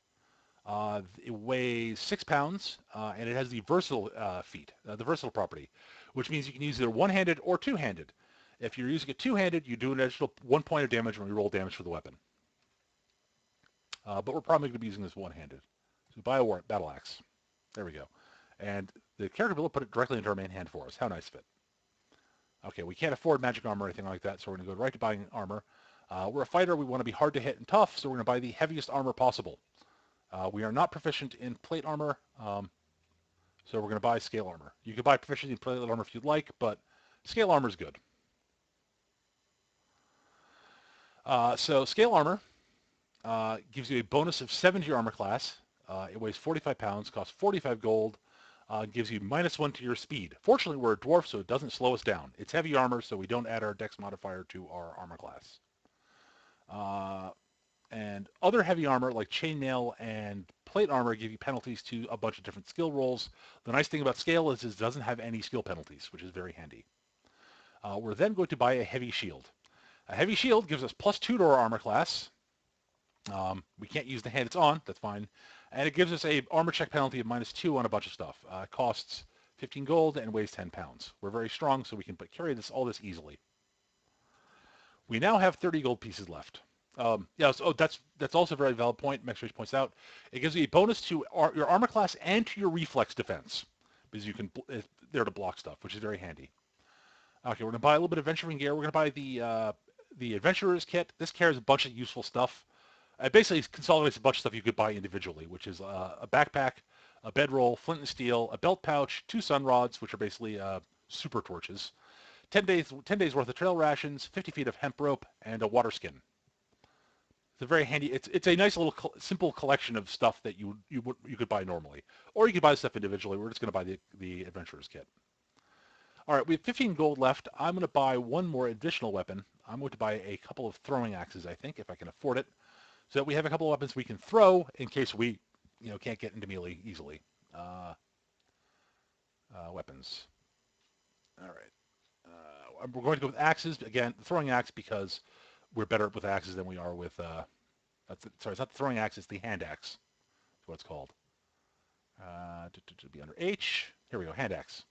It weighs 6 pounds, and it has the versatile feat, the versatile property, which means you can use either one-handed or two-handed. If you're using it two-handed, you do an additional 1 point of damage when you roll damage for the weapon. But we're probably going to be using this one-handed. So buy a battle axe. There we go. And the character builder put it directly into our main hand for us. How nice of it. Okay, we can't afford magic armor or anything like that, so we're going to go right to buying armor. We're a fighter. We want to be hard to hit and tough, so we're going to buy the heaviest armor possible. We are not proficient in plate armor, so we're going to buy scale armor. You can buy proficiency in plate armor if you'd like, but scale armor is good. So scale armor gives you a bonus of 7 to your armor class. It weighs 45 pounds, costs 45 gold, gives you -1 to your speed. Fortunately, we're a dwarf, so it doesn't slow us down. It's heavy armor, so we don't add our dex modifier to our armor class. And other heavy armor, like chainmail and plate armor, give you penalties to a bunch of different skill rolls. The nice thing about scale is it doesn't have any skill penalties, which is very handy. We're then going to buy a heavy shield. A heavy shield gives us +2 to our armor class. We can't use the hand it's on, that's fine. And it gives us a armor check penalty of -2 on a bunch of stuff. It costs 15 gold and weighs 10 pounds. We're very strong, so we can carry all this easily. We now have 30 gold pieces left. That's also a very valid point. Mexrich points out it gives you a bonus to your armor class and to your reflex defense because you can there to block stuff, which is very handy. Okay, we're gonna buy a little bit of adventuring gear. We're gonna buy the adventurer's kit. This carries a bunch of useful stuff. It basically consolidates a bunch of stuff you could buy individually, which is a backpack, a bedroll, flint and steel, a belt pouch, 2 sun rods, which are basically super torches, 10 days worth of trail rations, 50 feet of hemp rope, and a water skin. It's a very handy. It's a nice little simple collection of stuff that you could buy normally, or you could buy the stuff individually. We're just going to buy the adventurer's kit. All right, we have 15 gold left. I'm going to buy one more additional weapon. I'm going to buy a couple of throwing axes, I think, if I can afford it, so that we have a couple of weapons we can throw in case we, can't get into melee easily. Weapons. All right. We're going to go with axes again. The throwing axe because we're better with axes than we are with. Sorry, it's not the throwing axe. It's the hand axe. That's what it's called. To be under H. Here we go. Hand axe.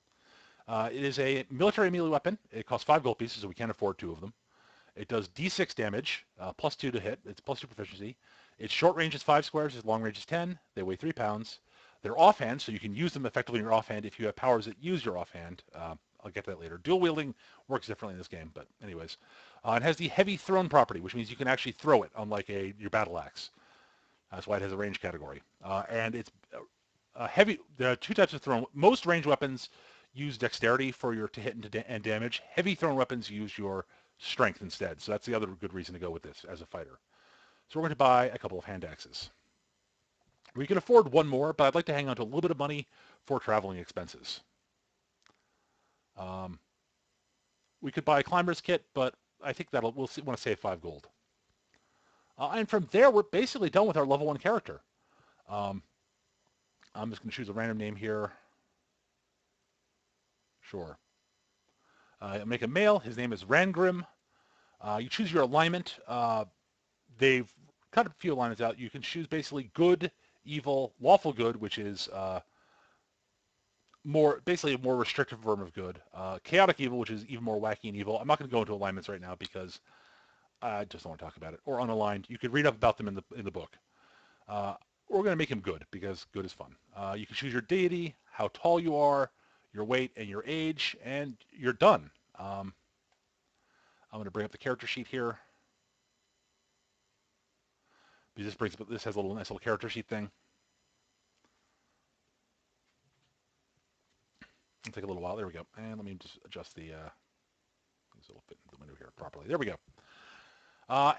It is a military melee weapon. It costs 5 gold pieces, so we can't afford 2 of them. It does D6 damage, +2 to hit. It's +2 proficiency. Its short range is 5 squares. Its long range is 10. They weigh 3 pounds. They're offhand, so you can use them effectively in your offhand if you have powers that use your offhand. I'll get to that later. Dual wielding works differently in this game, but anyways. It has the heavy thrown property, which means you can actually throw it, unlike your battle axe. That's why it has a range category. And it's heavy. There are 2 types of thrown. Most range weapons use dexterity for your to hit and damage. Heavy thrown weapons use your strength instead. So that's the other good reason to go with this as a fighter. So we're going to buy a couple of hand axes. We can afford one more, but I'd like to hang on to a little bit of money for traveling expenses. We could buy a climber's kit, but I think we'll want to save 5 gold. And from there, we're basically done with our level 1 character. I'm just going to choose a random name here. Sure. Make a male. His name is Rangrim. You choose your alignment. They've cut a few alignments out. You can choose basically good, evil, lawful good, which is basically a more restrictive form of good. Chaotic evil, which is even more wacky and evil. I'm not going to go into alignments right now because I just don't want to talk about it. Or unaligned. You could read up about them in the book. We're going to make him good because good is fun. You can choose your deity, how tall you are, your weight, and your age, and you're done. I'm going to bring up the character sheet here. This has a nice little character sheet thing. It'll take a little while. There we go. And let me just adjust the these will fit into the window here properly. There we go.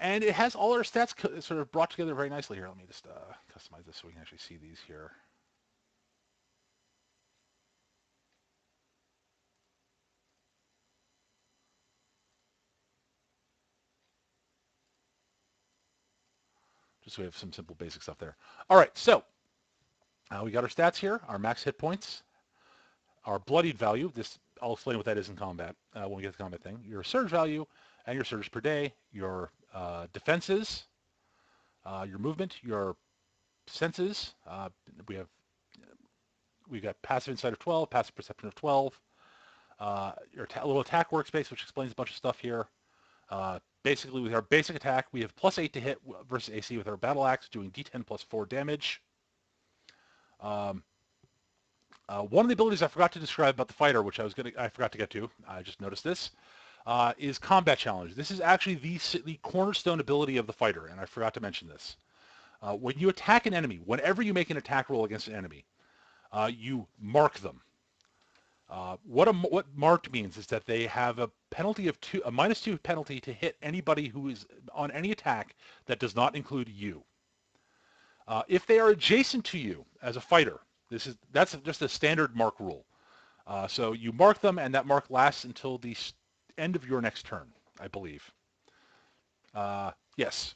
And it has all our stats sort of brought together very nicely here. Let me just customize this so we can actually see these here. Just so we have some simple basic stuff there. All right, so we got our stats here, our max hit points, our bloodied value. I'll explain what that is in combat when we get to the combat thing. Your surge value and your surge per day, your defenses, your movement, your senses. We've got passive insight of 12, passive perception of 12, your little attack workspace, which explains a bunch of stuff here. Basically, with our basic attack, we have +8 to hit versus AC with our battle axe, doing D10 plus 4 damage. One of the abilities I forgot to describe about the fighter, which I forgot to get to, I just noticed this, is combat challenge. This is actually the cornerstone ability of the fighter, and I forgot to mention this. When you attack an enemy, whenever you make an attack roll against an enemy, you mark them. What marked means is that they have a penalty of a -2 penalty to hit anybody who is on any attack that does not include you. If they are adjacent to you as a fighter, that's just a standard mark rule. So you mark them, and that mark lasts until the end of your next turn, I believe. Yes.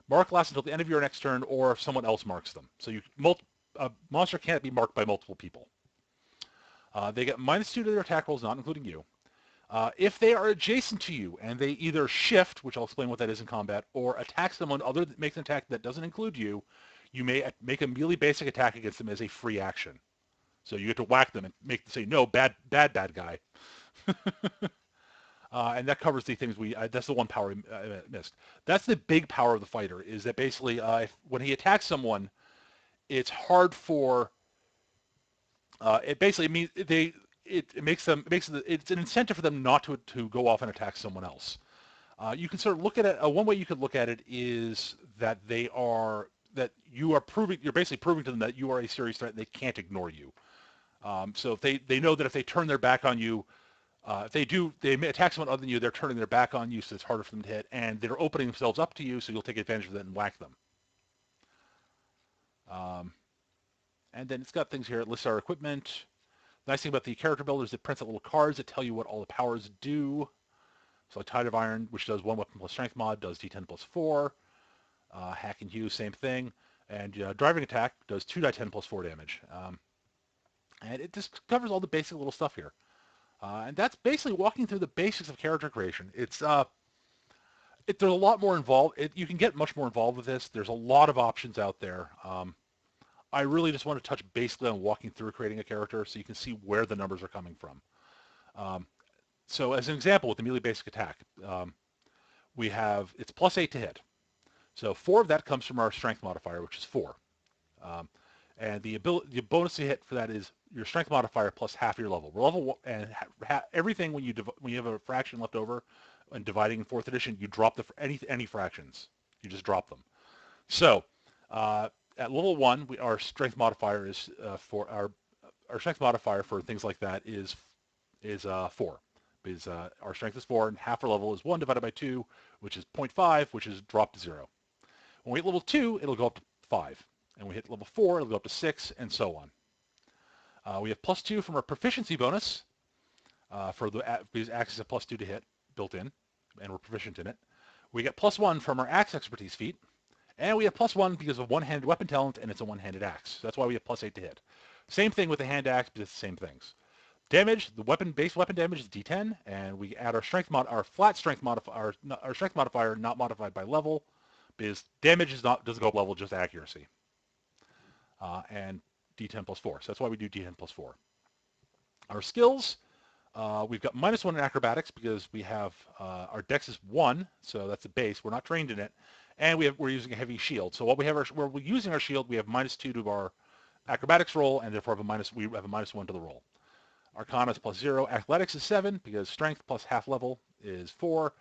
Mark lasts until the end of your next turn, or if someone else marks them. So a monster can't be marked by multiple people. They get -2 to their attack rolls, not including you. If they are adjacent to you and they either shift, which I'll explain what that is in combat, or attack someone other that makes an attack that doesn't include you, you may make a melee basic attack against them as a free action. So you get to whack them and say, no, bad guy. And that covers the things that's the one power I missed. That's the big power of the fighter, is that basically when he attacks someone, it's hard for, it basically means it's an incentive for them not to go off and attack someone else. You can sort of look at it. One way you could look at it is that you're basically proving to them that you are a serious threat and they can't ignore you. So if they know that if they turn their back on you, if they may attack someone other than you, they're turning their back on you, so it's harder for them to hit, and they're opening themselves up to you, so you'll take advantage of that and whack them. And then it's got things here. It lists our equipment. The nice thing about the character builder is it prints out little cards that tell you what all the powers do. So Tide of Iron, which does 1 weapon plus strength mod, does D10 plus 4. Hack and Hew, same thing. And Driving Attack does 2 die 10 plus 4 damage. And it just covers all the basic little stuff here. And that's basically walking through the basics of character creation. There's a lot more involved. You can get much more involved with this. There's a lot of options out there. I really just want to touch basically on walking through creating a character so you can see where the numbers are coming from. So as an example, with the melee basic attack, it's +8 to hit. So 4 of that comes from our strength modifier, which is 4. And the bonus to hit for that is your strength modifier plus half your level. Level and everything when you have a fraction left over and dividing in 4th edition, you drop any fractions. You just drop them. So at level 1, our strength modifier is for our strength modifier for things like that is 4. Because our strength is 4, and half our level is 1 divided by 2, which is 0.5, which is dropped to 0. When we hit level 2, it'll go up to 5. And we hit level 4, it'll go up to 6, and so on. We have +2 from our proficiency bonus because axe is a +2 to hit built in, and we're proficient in it. We get +1 from our axe expertise feat, and we have +1 because of one-handed weapon talent, and it's a one-handed axe. So that's why we have +8 to hit. Same thing with the hand axe, but it's the same things. Damage, base weapon damage is D10, and we add our flat strength modifier, our strength modifier not modified by level, because damage doesn't go up level, just accuracy. And D10 plus 4. So that's why we do D10 plus 4. Our skills, we've got -1 in acrobatics because we have our dex is 1, so that's the base. We're not trained in it, and we're using a heavy shield. So where we're using our shield, we have -2 to our acrobatics roll, and therefore we have a -1 to the roll. Arcana is +0. Athletics is 7 because strength plus half level is 4.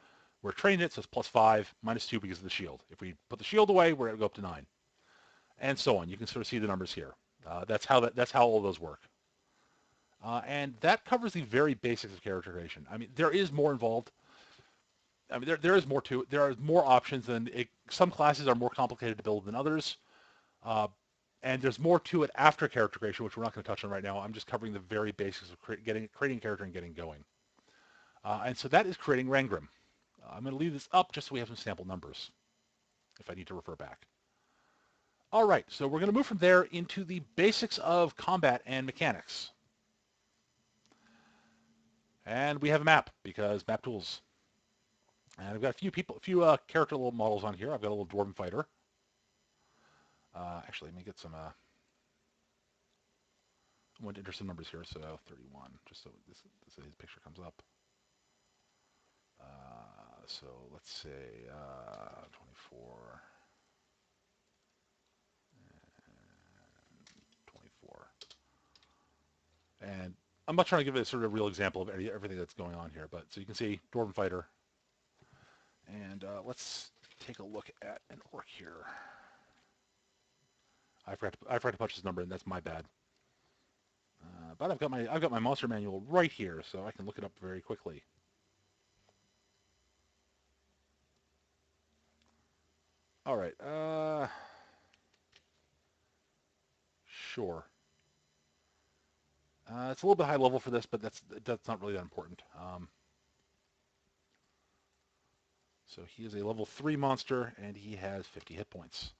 We're training it, so it's +5, -2 because of the shield. If we put the shield away, we're going to go up to 9, and so on. You can sort of see the numbers here. That's how all those work. And that covers the very basics of character creation. I mean, there is more involved. I mean, there is more to it. There are more options, and some classes are more complicated to build than others. And there's more to it after character creation, which we're not going to touch on right now. I'm just covering the very basics of creating a character and getting going. And so that is creating Rangrim. I'm going to leave this up just so we have some sample numbers if I need to refer back. All right, so we're going to move from there into the basics of combat and mechanics. And we have a map because map tools. And I've got a few character little models on here. I've got a little dwarven fighter. Actually, let me get some. I want to enter some numbers here. So 31, just so his picture comes up. So let's say 24 and 24. And I'm not trying to give it a sort of real example of everything that's going on here, but so you can see dwarven fighter. And let's take a look at an orc here. I forgot to punch this number, and that's my bad. But I've got my monster manual right here, so I can look it up very quickly. All right. Sure. It's a little bit high level for this, but that's not really that important. So he is a level 3 monster, and he has 50 hit points.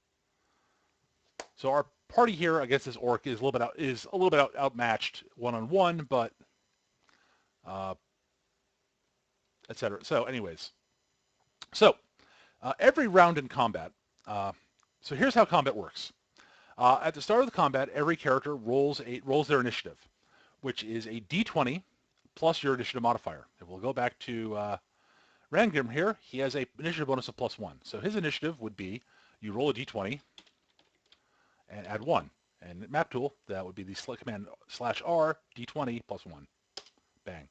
So our party here against this orc is a little bit outmatched one-on-one, but etc. So, anyways, every round in combat. So here's how combat works. At the start of the combat, every character rolls their initiative, which is a d20 plus your initiative modifier. If we'll go back to Rangrim here, he has a initiative bonus of +1. So his initiative would be you roll a d20 and add 1. And map tool, that would be the command /R d20 +1. Bang.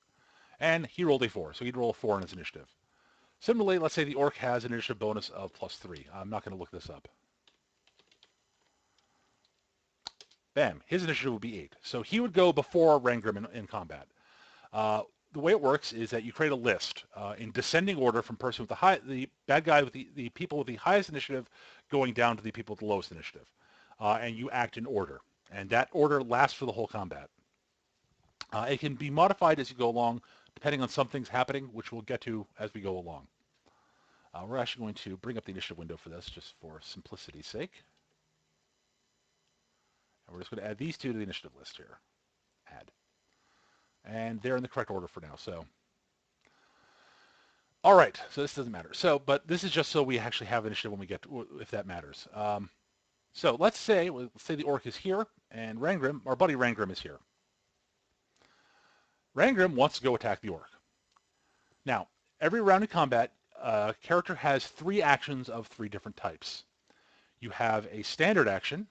And he rolled a 4, so he'd roll a 4 in his initiative. Similarly, let's say the orc has an initiative bonus of +3. I'm not going to look this up. Bam. His initiative would be 8. So he would go before Rangrim in combat. The way it works is that you create a list in descending order from person with the bad guy with the people with the highest initiative going down to the people with the lowest initiative. And you act in order. And that order lasts for the whole combat. It can be modified as you go along, depending on some things happening, which we'll get to as we go along. We're actually going to bring up the initiative window for this, just for simplicity's sake. And we're just going to add these two to the initiative list here. Add. And they're in the correct order for now. So, all right. So this doesn't matter. So, but this is just so we actually have initiative when we get to, if that matters. So let's say the orc is here, and Rangrim, our buddy Rangrim, is here. Rangrim wants to go attack the orc. Now, every round in combat, a character has 3 actions of 3 different types. You have a standard action,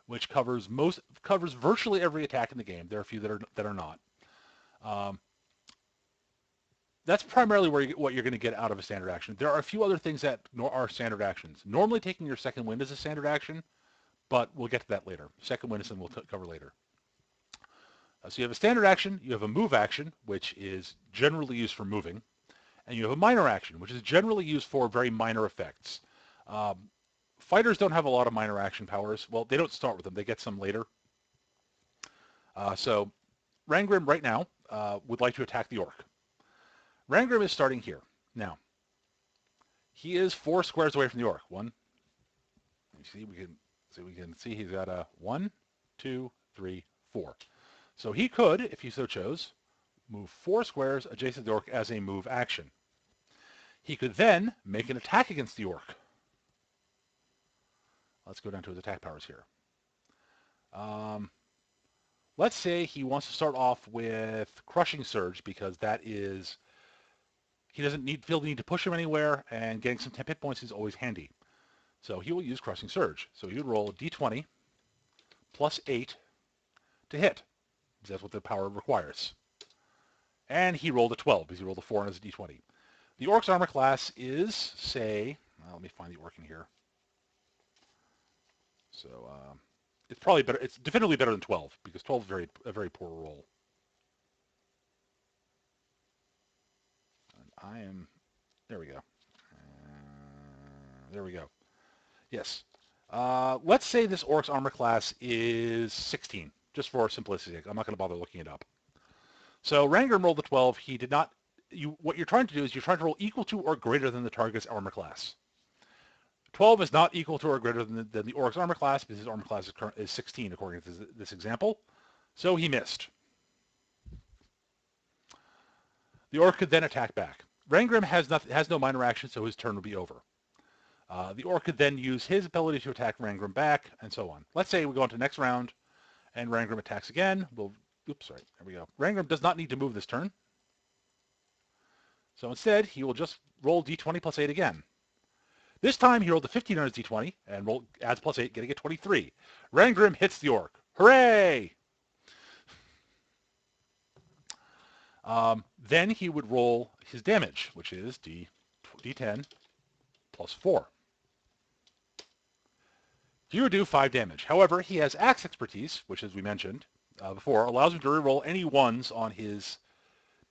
which covers virtually every attack in the game. There are a few that are not. That's primarily what you're going to get out of a standard action. There are a few other things that are standard actions. Normally taking your second wind is a standard action, but we'll get to that later. Second wind is something we'll cover later. So you have a standard action, you have a move action, which is generally used for moving, and you have a minor action, which is generally used for very minor effects. Fighters don't have a lot of minor action powers. Well, they don't start with them. They get some later. So Rangrim right now would like to attack the orc. Rangrim is starting here. Now, he is 4 squares away from the orc. We can see he's got a 1, 2, 3, 4. So he could, if he so chose, move 4 squares adjacent to the orc as a move action. He could then make an attack against the orc. Let's go down to his attack powers here. Let's say he wants to start off with Crushing Surge because that is, he doesn't feel the need to push him anywhere, and getting some temp hit points is always handy. So he will use Crushing Surge. So he would roll d20 plus 8 to hit. That's what the power requires. And he rolled a 12 because he rolled a 4 on his d20. The Orc's armor class is, say, let me find the Orc in here. So it's probably better. It's definitively better than 12 because 12 is a very poor roll. And there we go. There we go. Yes. Let's say this Orc's armor class is 16, just for simplicity's sake. I'm not going to bother looking it up. So Rangram rolled the 12. He did not. What you're trying to do is you're trying to roll equal to or greater than the target's armor class. 12 is not equal to or greater than the Orc's armor class because his armor class is 16 according to this example. So he missed. The Orc could then attack back. Rangram has no minor action, so his turn will be over. The Orc could then use his ability to attack Rangram back, and so on. Let's say we go into next round, and Rangram attacks again. Oops, sorry, there we go. Rangram does not need to move this turn. So instead, he will just roll d20 plus 8 again. This time, he rolled a 15 on his d20, and adds plus 8, getting a 23. Rangram hits the Orc. Hooray! Then he would roll his damage, which is d10 plus 4. He would do 5 damage. However, he has axe expertise, which, as we mentioned before, allows him to reroll any ones on his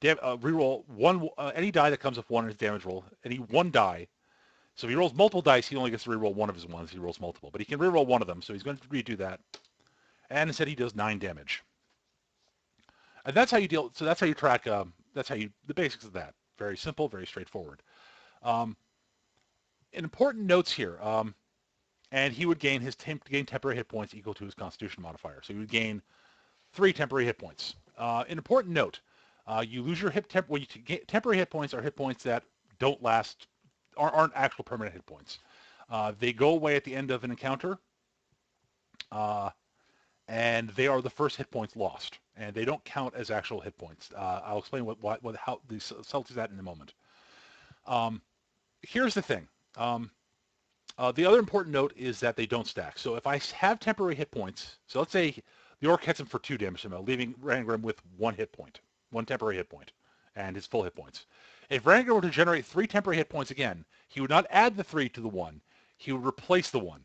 reroll one any die that comes with 1 in his damage roll, any 1 die. So if he rolls multiple dice, he only gets to reroll 1 of his ones. He rolls multiple, but he can reroll 1 of them. So he's going to redo that, and instead he does 9 damage. And that's how you deal. So that's how you track. The basics of that. Very simple, very straightforward. Important notes here. And he would gain temporary hit points equal to his Constitution modifier. So he would gain 3 temporary hit points. An important note: you lose your temporary hit points are hit points that don't last, aren't actual permanent hit points. They go away at the end of an encounter, and they are the first hit points lost, and they don't count as actual hit points. I'll explain how the subtleties of that in a moment. Here's the thing. The other important note is that they don't stack. So if I have temporary hit points, so let's say the Orc hits him for 2 damage, leaving Rangram with 1 hit point, 1 temporary hit point, and his full hit points. If Rangram were to generate 3 temporary hit points again, he would not add the 3 to the 1. He would replace the 1.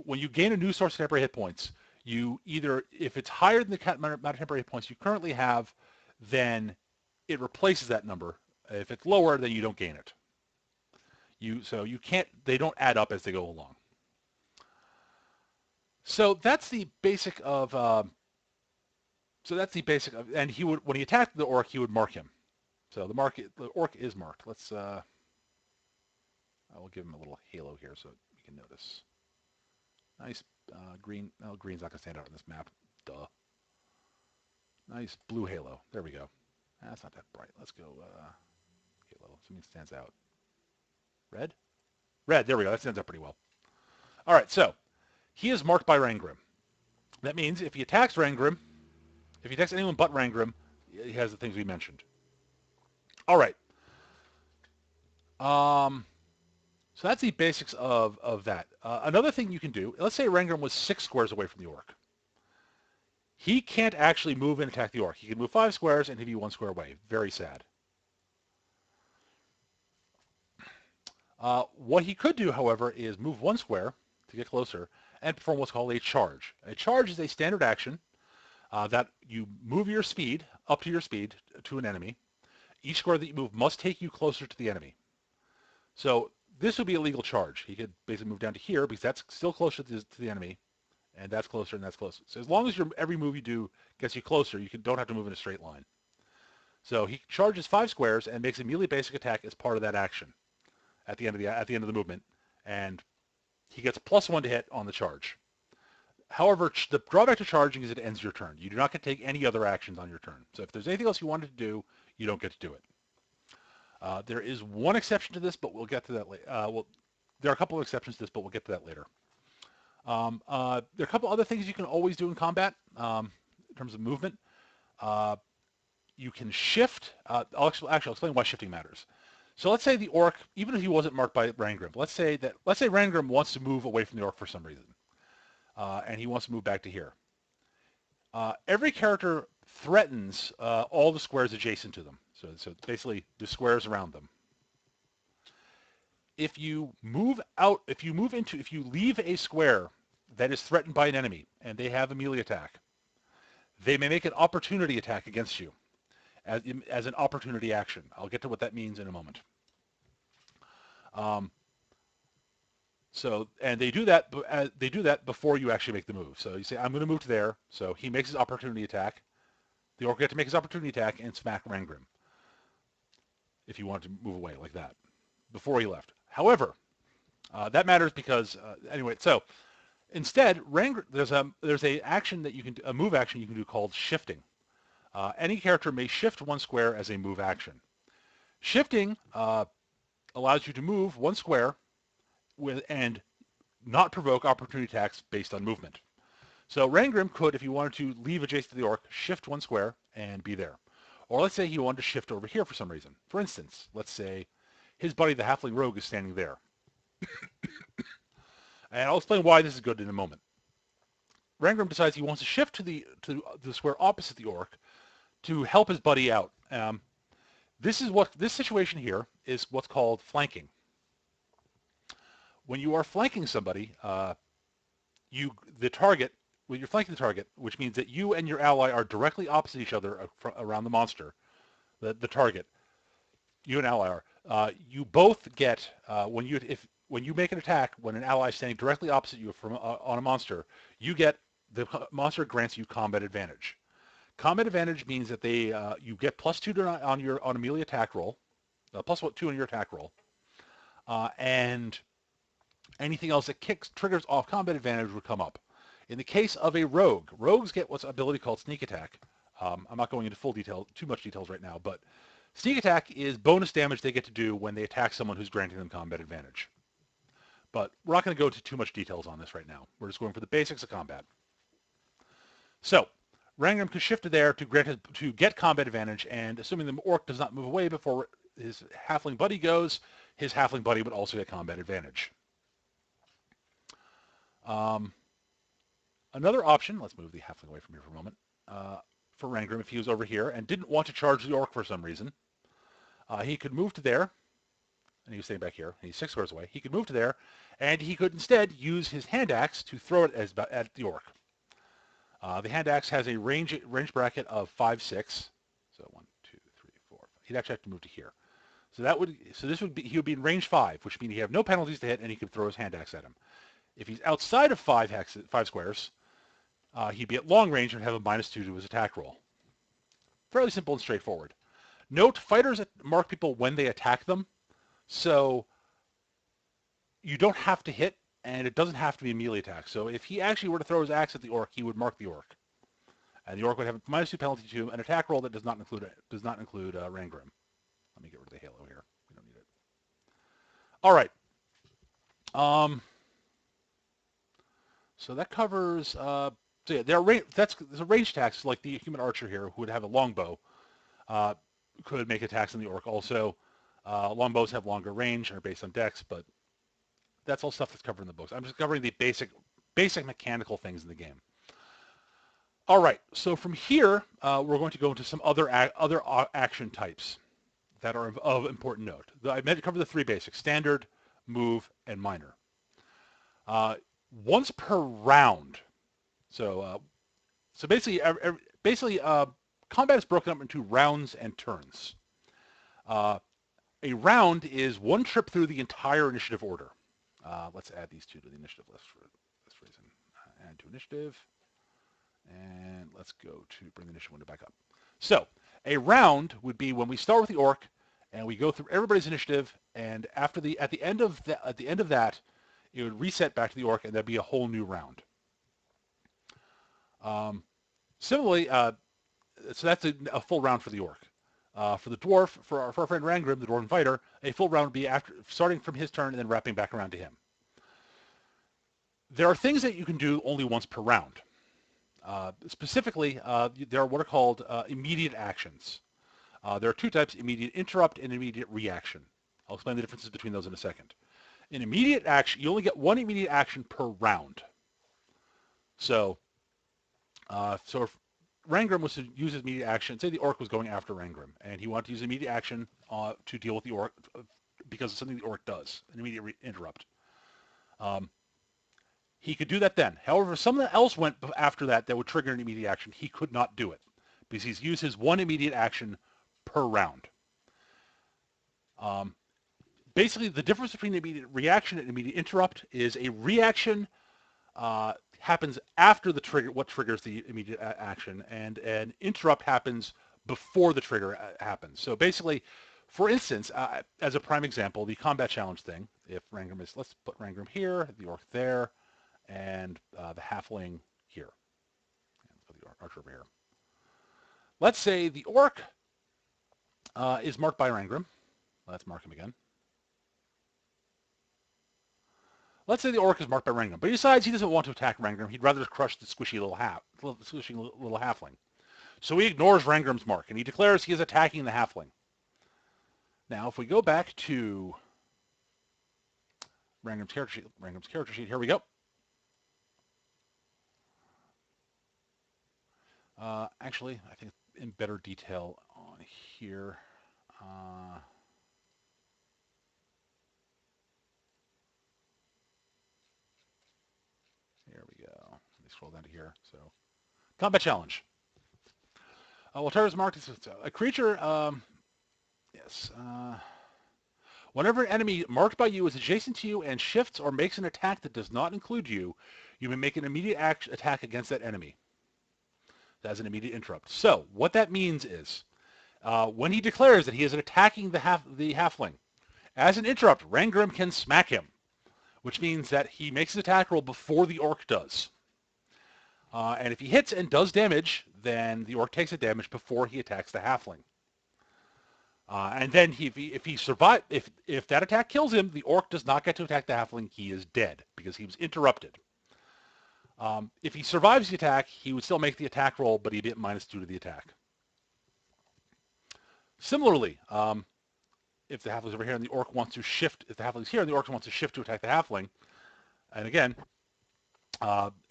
When you gain a new source of temporary hit points, if it's higher than the amount of temporary hit points you currently have, then it replaces that number. If it's lower, then you don't gain it. They don't add up as they go along. So that's the basic of, and when he attacked the Orc, he would mark him. So the Orc is marked. I will give him a little halo here so you can notice. Nice green. Oh, green's not going to stand out on this map. Duh. Nice blue halo. There we go. That's not that bright. Let's go halo. Something stands out. Red? Red. There we go. That stands out pretty well. All right, so he is marked by Rangram. That means if he attacks Rangram, if he attacks anyone but Rangram, he has the things we mentioned. All right. So that's the basics of that. Another thing you can do, let's say Rangram was 6 squares away from the Orc. He can't actually move and attack the Orc. He can move 5 squares and he'd be 1 square away. Very sad. What he could do, however, is move 1 square to get closer and perform what's called a charge. A charge is a standard action that you move your speed, up to your speed, to an enemy. Each square that you move must take you closer to the enemy. So this would be a legal charge. He could basically move down to here because that's still closer to the enemy, and that's closer and that's closer. So as long as every move you do gets you closer, you don't have to move in a straight line. So he charges 5 squares and makes a melee basic attack as part of that action at the end of the movement, and he gets +1 to hit on the charge. However, the drawback to charging is it ends your turn. You do not get to take any other actions on your turn. So if there's anything else you wanted to do, you don't get to do it. There is one exception to this, but we'll get to that later. There are a couple of exceptions to this, but we'll get to that later. There are a couple other things you can always do in combat in terms of movement. You can shift. I'll explain why shifting matters. So let's say the Orc, even if he wasn't marked by Rangram, let's say Rangram wants to move away from the Orc for some reason, and he wants to move back to here. Every character threatens all the squares adjacent to them. So basically the squares around them. if you move out, if you leave a square that is threatened by an enemy and they have a melee attack, they may make an opportunity attack against you as an opportunity action. I'll get to what that means in a moment. Um, and they do that before you actually make the move. So you say, I'm going to move to there. So he makes his opportunity attack. The orc gets to make his opportunity attack and smack Rangrim if you want to move away like that before he left. However, that matters because anyway. So instead, there's a action that you can a move action you can do called shifting. Any character may shift one square as a move action. Shifting allows you to move one square and not provoke opportunity attacks based on movement. So Rangrim could, if he wanted to leave adjacent to the orc, shift one square and be there. Or let's say he wanted to shift over here for some reason. For instance, let's say his buddy, the halfling rogue, is standing there. And I'll explain why this is good in a moment. Rangrim decides he wants to shift to the square opposite the orc to help his buddy out. This situation here is what's called flanking. When you are flanking somebody, you're flanking the target, which means that you and your ally are directly opposite each other around the monster, the target. You and ally are. You both get when you make an attack when an ally is standing directly opposite you on a monster, the monster grants you combat advantage. Combat advantage means that you get +2 on a melee attack roll, +2 on your attack roll, and anything else that triggers off combat advantage would come up. In the case of a rogue, rogues get what's an ability called sneak attack. I'm not going into too much details right now, but sneak attack is bonus damage they get to do when they attack someone who's granting them combat advantage. But we're not going to go into too much details on this right now. We're just going for the basics of combat. So Rangrim can shift to there to get combat advantage, and assuming the orc does not move away before his halfling buddy goes, his halfling buddy would also get combat advantage. Another option, let's move the halfling away from here for a moment, for Rangrim, if he was over here and didn't want to charge the orc for some reason, he could move to there, and he was staying back here, and he's 6 squares away. He could move to there, and he could instead use his hand axe to throw it at the orc. The hand axe has a range bracket of 5, 6. So 1, 2, 3, 4. He'd actually have to move to here. He would be in range 5, which means he have no penalties to hit, and he could throw his hand axe at him. If he's outside of 5 squares, he'd be at long range and have a -2 to his attack roll. Fairly simple and straightforward. Note, fighters mark people when they attack them, so you don't have to hit, and it doesn't have to be a melee attack. So if he actually were to throw his axe at the orc, he would mark the orc. And the orc would have a -2 penalty to an attack roll that does not include Rangrim. Let me get rid of the halo here. We don't need it. All right. So that covers. So yeah, that's range attacks like the human archer here, who would have a longbow, could make attacks on the orc. Also, longbows have longer range and are based on dex, but that's all stuff that's covered in the books. I'm just covering the basic mechanical things in the game. All right, so from here, we're going to go into some other action types that are of important note. I meant to cover the 3 basics: standard, move, and minor. Once per round. So basically, combat is broken up into rounds and turns. A round is one trip through the entire initiative order. Let's add these 2 to the initiative list for this reason. Add to initiative. And let's go to bring the initiative window back up. So a round would be when we start with the orc and we go through everybody's initiative, and at the end of that, it would reset back to the orc, and there'd be a whole new round. Similarly, so that's a full round for the orc. For the dwarf, for our friend Rangrim, the dwarven fighter, a full round would be starting from his turn and then wrapping back around to him. There are things that you can do only once per round. Specifically, there are what are called immediate actions. There are 2 types: immediate interrupt and immediate reaction. I'll explain the differences between those in a second. In immediate action, you only get 1 immediate action per round. So if Rangrim was to use his immediate action, say the orc was going after Rangrim, and he wanted to use immediate action to deal with the orc, because of something the orc does, an immediate interrupt. He could do that then. However, if something else went after that that would trigger an immediate action, he could not do it because he's used his one immediate action per round. Basically, the difference between immediate reaction and immediate interrupt is a reaction happens after the trigger, what triggers the immediate action, and an interrupt happens before the trigger happens. So basically, for instance, as a prime example, the combat challenge thing, if Rangram is, let's put Rangram here, the orc there, and the halfling here. Let's put the archer over here. Let's say the orc is marked by Rangram. Let's mark him again. Let's say the orc is marked by Rangram, but he decides he doesn't want to attack Rangram. He'd rather crush the squishy little halfling. So he ignores Rangram's mark, and he declares he is attacking the halfling. Now, if we go back to Rangram's character sheet, here we go. Actually, I think in better detail on here. There we go. Let me scroll down to here. So, combat challenge. Well, target's marked as a creature. Yes. Whenever an enemy marked by you is adjacent to you and shifts or makes an attack that does not include you, you may make an immediate attack against that enemy. That's an immediate interrupt. So what that means is, when he declares that he is attacking the halfling, as an interrupt, Rangram can smack him, which means that he makes his attack roll before the orc does. And if he hits and does damage, then the orc takes the damage before he attacks the halfling. And then if he survives, if that attack kills him, the orc does not get to attack the halfling. He is dead because he was interrupted. If he survives the attack, he would still make the attack roll, but he'd be at -2 to the attack. Similarly, if the halfling's over here and the orc wants to shift, if the halfling's here and the orc wants to shift to attack the halfling, and again,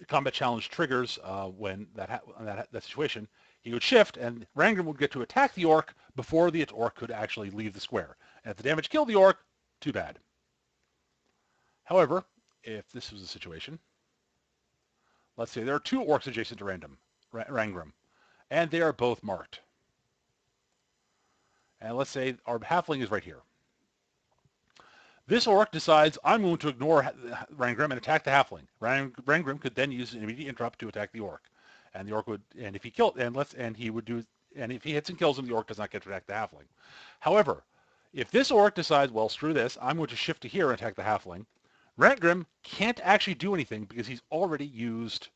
combat challenge triggers when that situation, he would shift and Rangram would get to attack the orc before the orc could actually leave the square. And if the damage killed the orc, too bad. However, if this was a situation, let's say there are two orcs adjacent to Rangram, and they are both marked. And let's say our halfling is right here. This orc decides, I'm going to ignore Rangram and attack the halfling. Rangram could then use an immediate interrupt to attack the orc. And the orc would, and if he killed, and if he hits and kills him, the orc does not get to attack the halfling. However, if this orc decides, well, screw this, I'm going to shift to here and attack the halfling, Rangram can't actually do anything because he's already used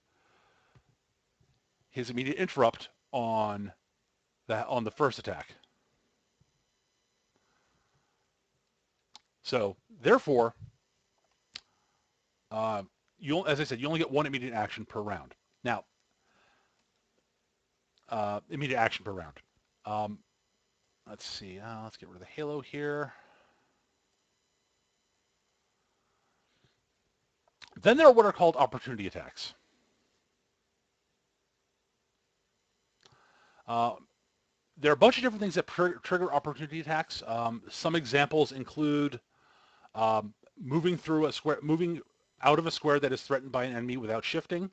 his immediate interrupt on the first attack. So therefore, as I said, you only get one immediate action per round. Now, immediate action per round. Let's see. Let's get rid of the halo here. Then there are what are called opportunity attacks. There are a bunch of different things that trigger opportunity attacks. Some examples include moving out of a square that is threatened by an enemy without shifting,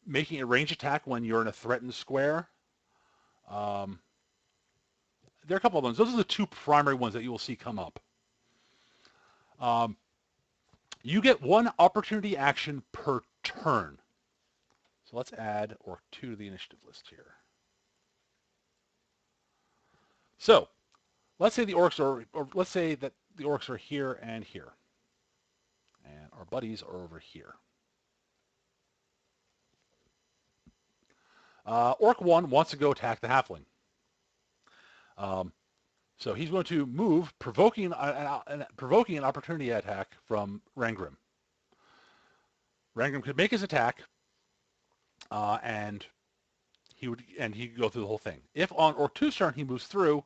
making a range attack when you're in a threatened square. There are a couple of ones. Those are the two primary ones that you will see come up. You get one opportunity action per turn. So let's add Orc 2 to the initiative list here. So let's say let's say that the orcs are here and here, and our buddies are over here. Orc 1 wants to go attack the halfling. So he's going to move, provoking an opportunity attack from Rangram. Rangram could make his attack, and he'd go through the whole thing. If on Orc 2's turn he moves through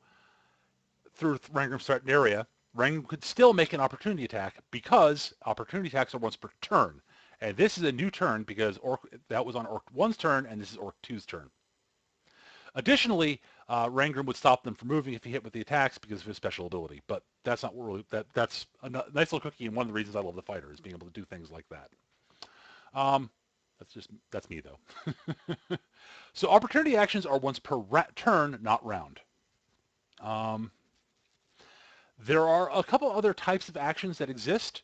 Rangram's threatened area, Rangram could still make an opportunity attack because opportunity attacks are once per turn. And this is a new turn because that was on Orc 1's turn, and this is Orc 2's turn. Additionally, Rangram would stop them from moving if he hit with the attacks because of his special ability. But that's not really that's a nice little cookie, and one of the reasons I love the fighter is being able to do things like that. That's me though. So opportunity actions are once per turn, not round. There are a couple other types of actions that exist.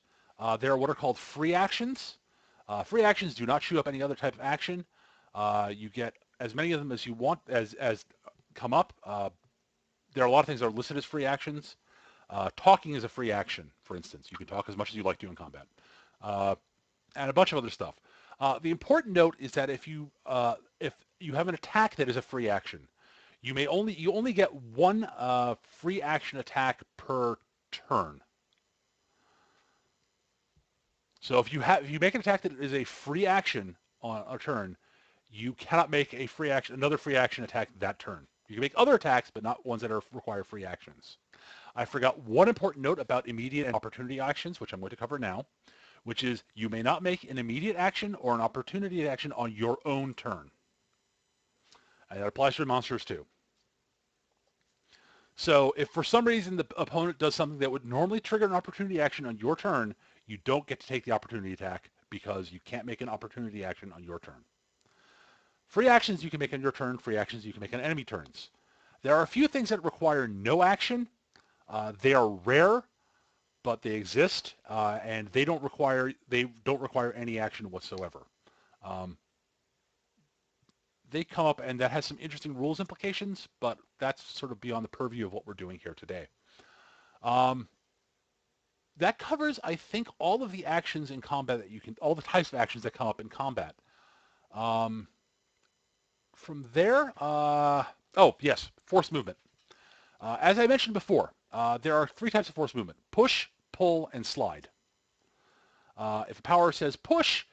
There are what are called free actions. Free actions do not shoot up any other type of action. You get as many of them as you want as come up. There are a lot of things that are listed as free actions. Talking is a free action, for instance. You can talk as much as you like to in combat. And a bunch of other stuff. The important note is that if you have an attack that is a free action, you only get one free action attack per turn. So if you make an attack that is a free action on a turn, you cannot make another free action attack that turn. You can make other attacks, but not ones that require free actions. I forgot one important note about immediate and opportunity actions, which I'm going to cover now, which is you may not make an immediate action or an opportunity action on your own turn. And that applies to monsters too. So if for some reason the opponent does something that would normally trigger an opportunity action on your turn, you don't get to take the opportunity attack because you can't make an opportunity action on your turn. Free actions you can make on your turn, free actions you can make on enemy turns. There are a few things that require no action. They are rare, but they exist, and they don't require any action whatsoever. They come up, and that has some interesting rules implications, but that's sort of beyond the purview of what we're doing here today. That covers, I think, all of the actions in combat all the types of actions that come up in combat. From there, oh yes, force movement. As I mentioned before, there are three types of force movement: push, pull, and slide. If a power says push,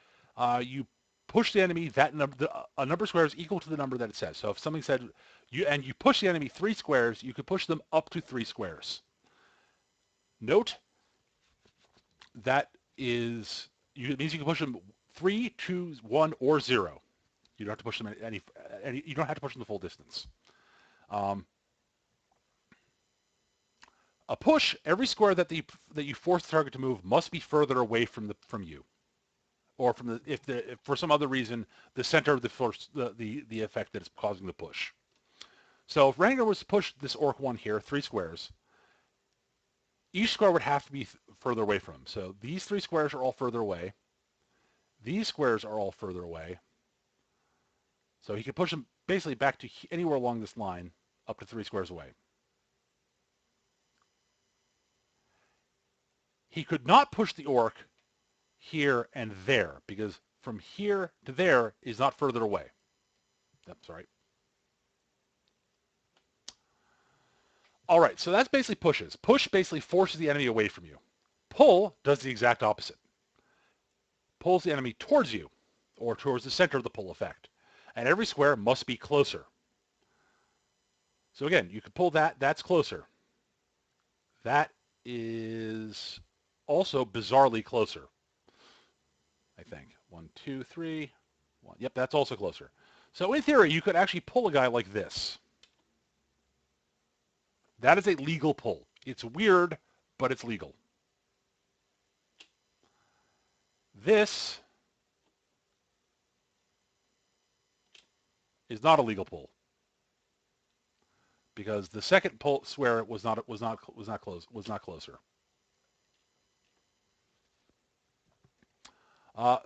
you push the enemy a number of squares equal to the number that it says. So if something said you push the enemy 3 squares, you could push them up to 3 squares. Note that it means you can push them 3, 2, 1, or 0. You don't have to push them you don't have to push them the full distance. A push, every square that you force the target to move must be further away from you, or if for some other reason the center of the force, the effect that is causing the push. So if Rangram was to push this Orc 1 here 3 squares, each square would have to be further away from him. So these 3 squares are all further away. These squares are all further away. So he could push them basically back to anywhere along this line up to 3 squares away. He could not push the Orc here and there because from here to there is not further away. That's right. All right, so that's basically pushes. Push basically forces the enemy away from you. Pull does the exact opposite. Pulls the enemy towards you or towards the center of the pull effect. And every square must be closer. So again, you could pull that. That's closer. That is also bizarrely closer, I think. 1, 2, 3. 1. Yep, that's also closer. So in theory, you could actually pull a guy like this. That is a legal pull. It's weird, but it's legal. This is not a legal pull because the second pull square was not closer.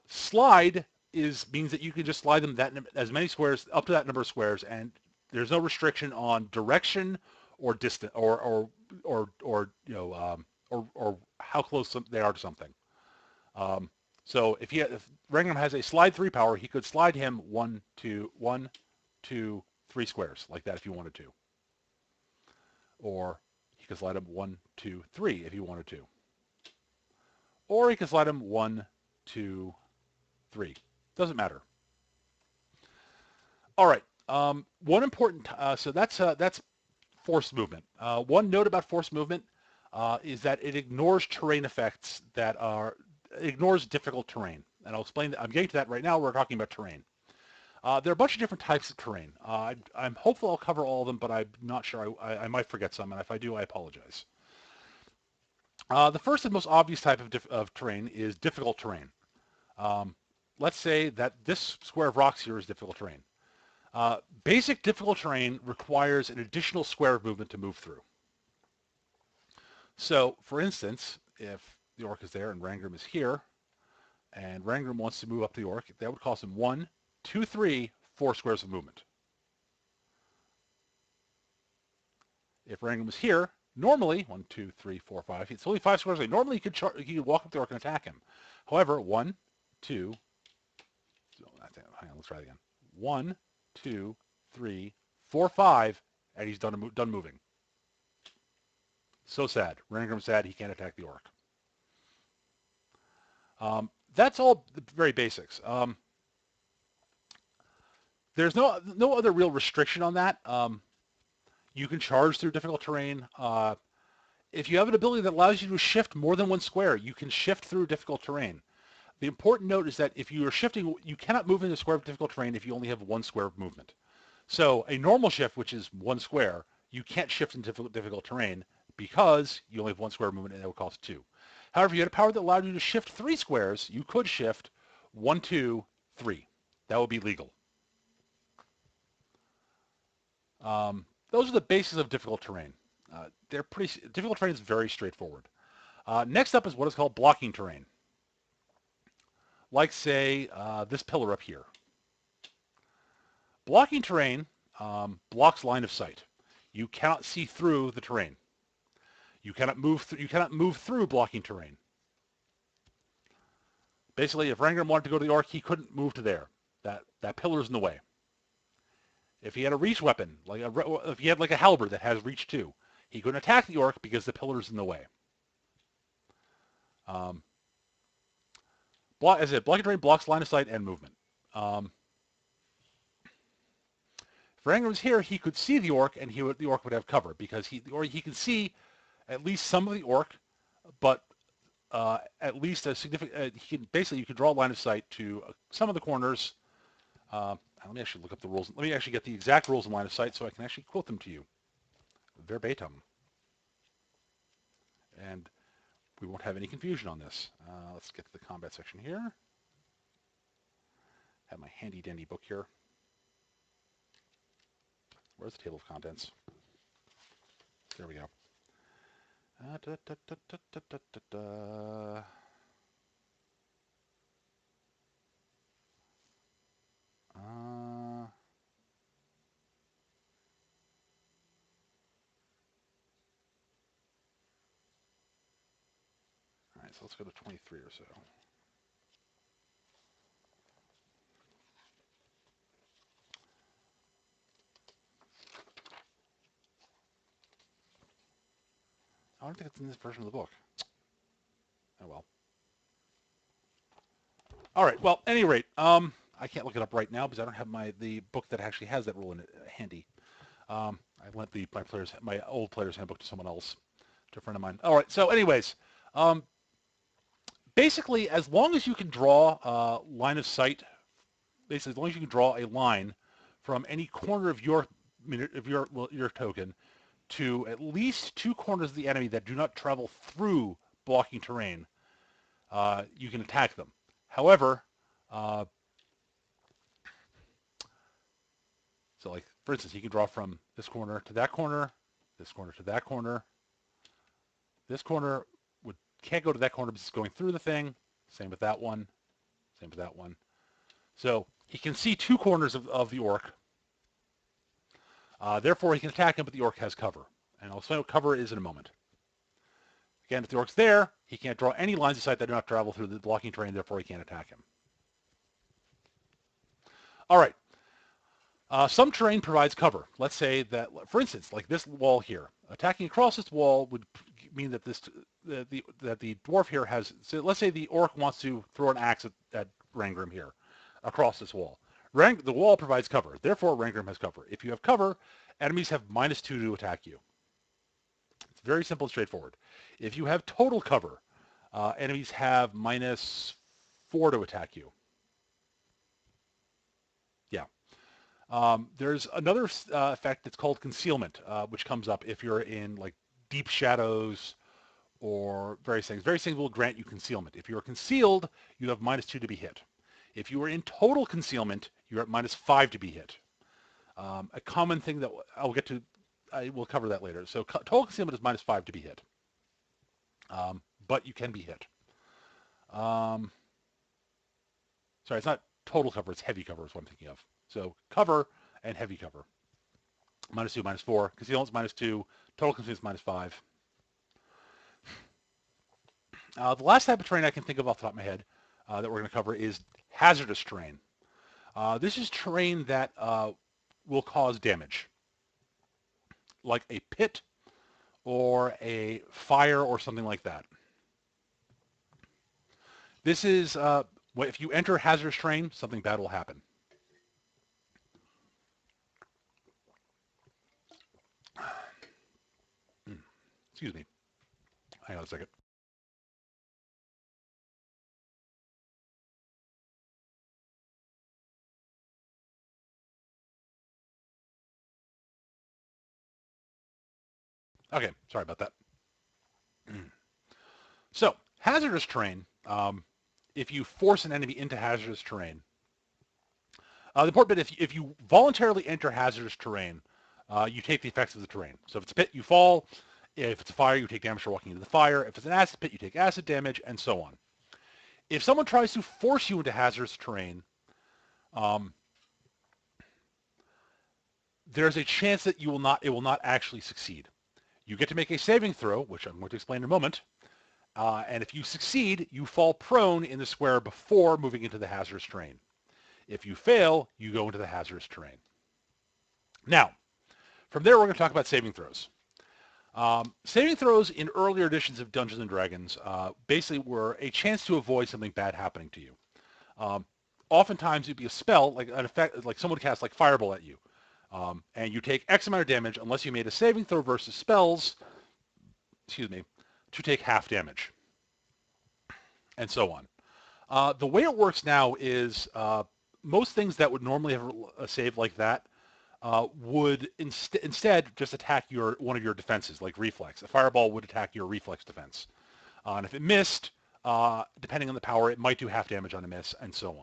Slide means that you can just slide them as many squares up to that number of squares, and there's no restriction on direction or distance or how close they are to something. So if Rangram has a slide 3 power, he could slide him 1, 2, 3 squares like that if you wanted to. Or he could slide him 1, 2, 3 if you wanted to. Or he could slide him 1, 2, 3. Doesn't matter. All right. One important. So that's force movement. One note about force movement is that it ignores terrain effects ignores difficult terrain. And I'll explain that. I'm getting to that right now. We're talking about terrain. There are a bunch of different types of terrain. I'm hopeful I'll cover all of them, but I'm not sure. I might forget some, and if I do, I apologize. The first and most obvious type of terrain is difficult terrain. Um, let's say that this square of rocks here is difficult terrain. Basic difficult terrain requires an additional square of movement to move through. So, for instance, if the orc is there and Rangram is here, and Rangram wants to move up the orc, that would cost him 1, 2, 3, 4 squares of movement. If Rangram was here, normally, 1, 2, 3, 4, 5, it's only 5 squares away. Normally, you could walk up the orc and attack him. However, 1, 2, hang on, let's try it again. 1, 2, 3, 4, 5, and he's done moving. So sad. Rangram's sad. He can't attack the orc. That's all the very basics. There's no other real restriction on that. You can charge through difficult terrain. If you have an ability that allows you to shift more than one square, you can shift through difficult terrain. The important note is that if you are shifting, you cannot move into a square of difficult terrain if you only have one square of movement. So a normal shift, which is one square, you can't shift in difficult terrain because you only have one square of movement and that would cost 2. However, if you had a power that allowed you to shift 3 squares, you could shift 1, 2, 3. That would be legal. Those are the bases of difficult terrain. Difficult terrain is very straightforward. Next up is what is called blocking terrain. Like, say, this pillar up here. Blocking terrain blocks line of sight. You cannot see through the terrain. You cannot move through blocking terrain. Basically, if Rangram wanted to go to the orc, he couldn't move to there. That pillar is in the way. If he had a reach weapon, if he had like a halberd that has reach 2, he couldn't attack the orc because the pillar is in the way. As I said, blocking terrain blocks line of sight and movement. If Rangram was here, he could see the orc, and the orc would have cover because he can see at least some of the orc, but at least a significant. You can draw a line of sight to some of the corners. Let me actually look up the rules. Let me actually get the exact rules in line of sight so I can actually quote them to you verbatim. And we won't have any confusion on this. Let's get to the combat section here. Have my handy dandy book here. Where's the table of contents? There we go. All right, so let's go to 23 or so. I don't think it's in this version of the book. Oh well. All right. Well, at any rate, I can't look it up right now because I don't have the book that actually has that rule in it handy. I lent my old player's handbook to someone else, to a friend of mine. All right. So, anyways, basically, as long as you can draw a line of sight, basically as long as you can draw a line from any corner of your token to at least 2 corners of the enemy that do not travel through blocking terrain, you can attack them. However, so like, for instance, he can draw from this corner to that corner, this corner to that corner. This corner can't go to that corner because it's going through the thing. Same with that one. Same with that one. So he can see 2 corners of the orc. Therefore, he can attack him, but the orc has cover. And I'll explain what cover is in a moment. Again, if the orc's there, he can't draw any lines of sight that do not travel through the blocking terrain, therefore he can't attack him. All right. Some terrain provides cover. Let's say that, for instance, like this wall here. Attacking across this wall would mean that the dwarf here has, so let's say the orc wants to throw an axe at Rangram here across this wall. The wall provides cover. Therefore, Rangram has cover. If you have cover, enemies have -2 to attack you. It's very simple and straightforward. If you have total cover, enemies have -4 to attack you. Yeah, There's another effect that's called concealment, which comes up if you're in like deep shadows or various things. Various things will grant you concealment. If you're concealed, you have -2 to be hit. If you are in total concealment, you're at -5 to be hit. A common thing that I'll get to, I will cover that later. So total concealment is -5 to be hit, but you can be hit. Um, sorry, it's not total cover, it's heavy cover is what I'm thinking of. So cover and heavy cover. -2, -4. Concealment is -2. Total concealment is -5. The last type of terrain I can think of off the top of my head that we're going to cover is hazardous terrain. This is terrain that will cause damage, like a pit or a fire or something like that. This is, if you enter hazardous terrain, something bad will happen. Excuse me. Hang on a second. Okay, sorry about that. So, hazardous terrain, if you force an enemy into hazardous terrain, the important bit, if you voluntarily enter hazardous terrain, you take the effects of the terrain. So if it's a pit, you fall. If it's a fire, you take damage for walking into the fire. If it's an acid pit, you take acid damage, and so on. If someone tries to force you into hazardous terrain, um, there's a chance that it will not actually succeed. You get to make a saving throw, which I'm going to explain in a moment. And if you succeed, you fall prone in the square before moving into the hazardous terrain. If you fail, you go into the hazardous terrain. Now, from there, we're going to talk about saving throws. Saving throws in earlier editions of Dungeons & Dragons basically were a chance to avoid something bad happening to you. Um, Oftentimes, it'd be a spell, like an effect, like someone casts like Fireball at you. And you take X amount of damage unless you made a saving throw versus spells, excuse me, to take half damage, and so on. The way it works now is most things that would normally have a save like that would instead just attack one of your defenses, like reflex. A fireball would attack your reflex defense. And if it missed, depending on the power, it might do half damage on a miss, and so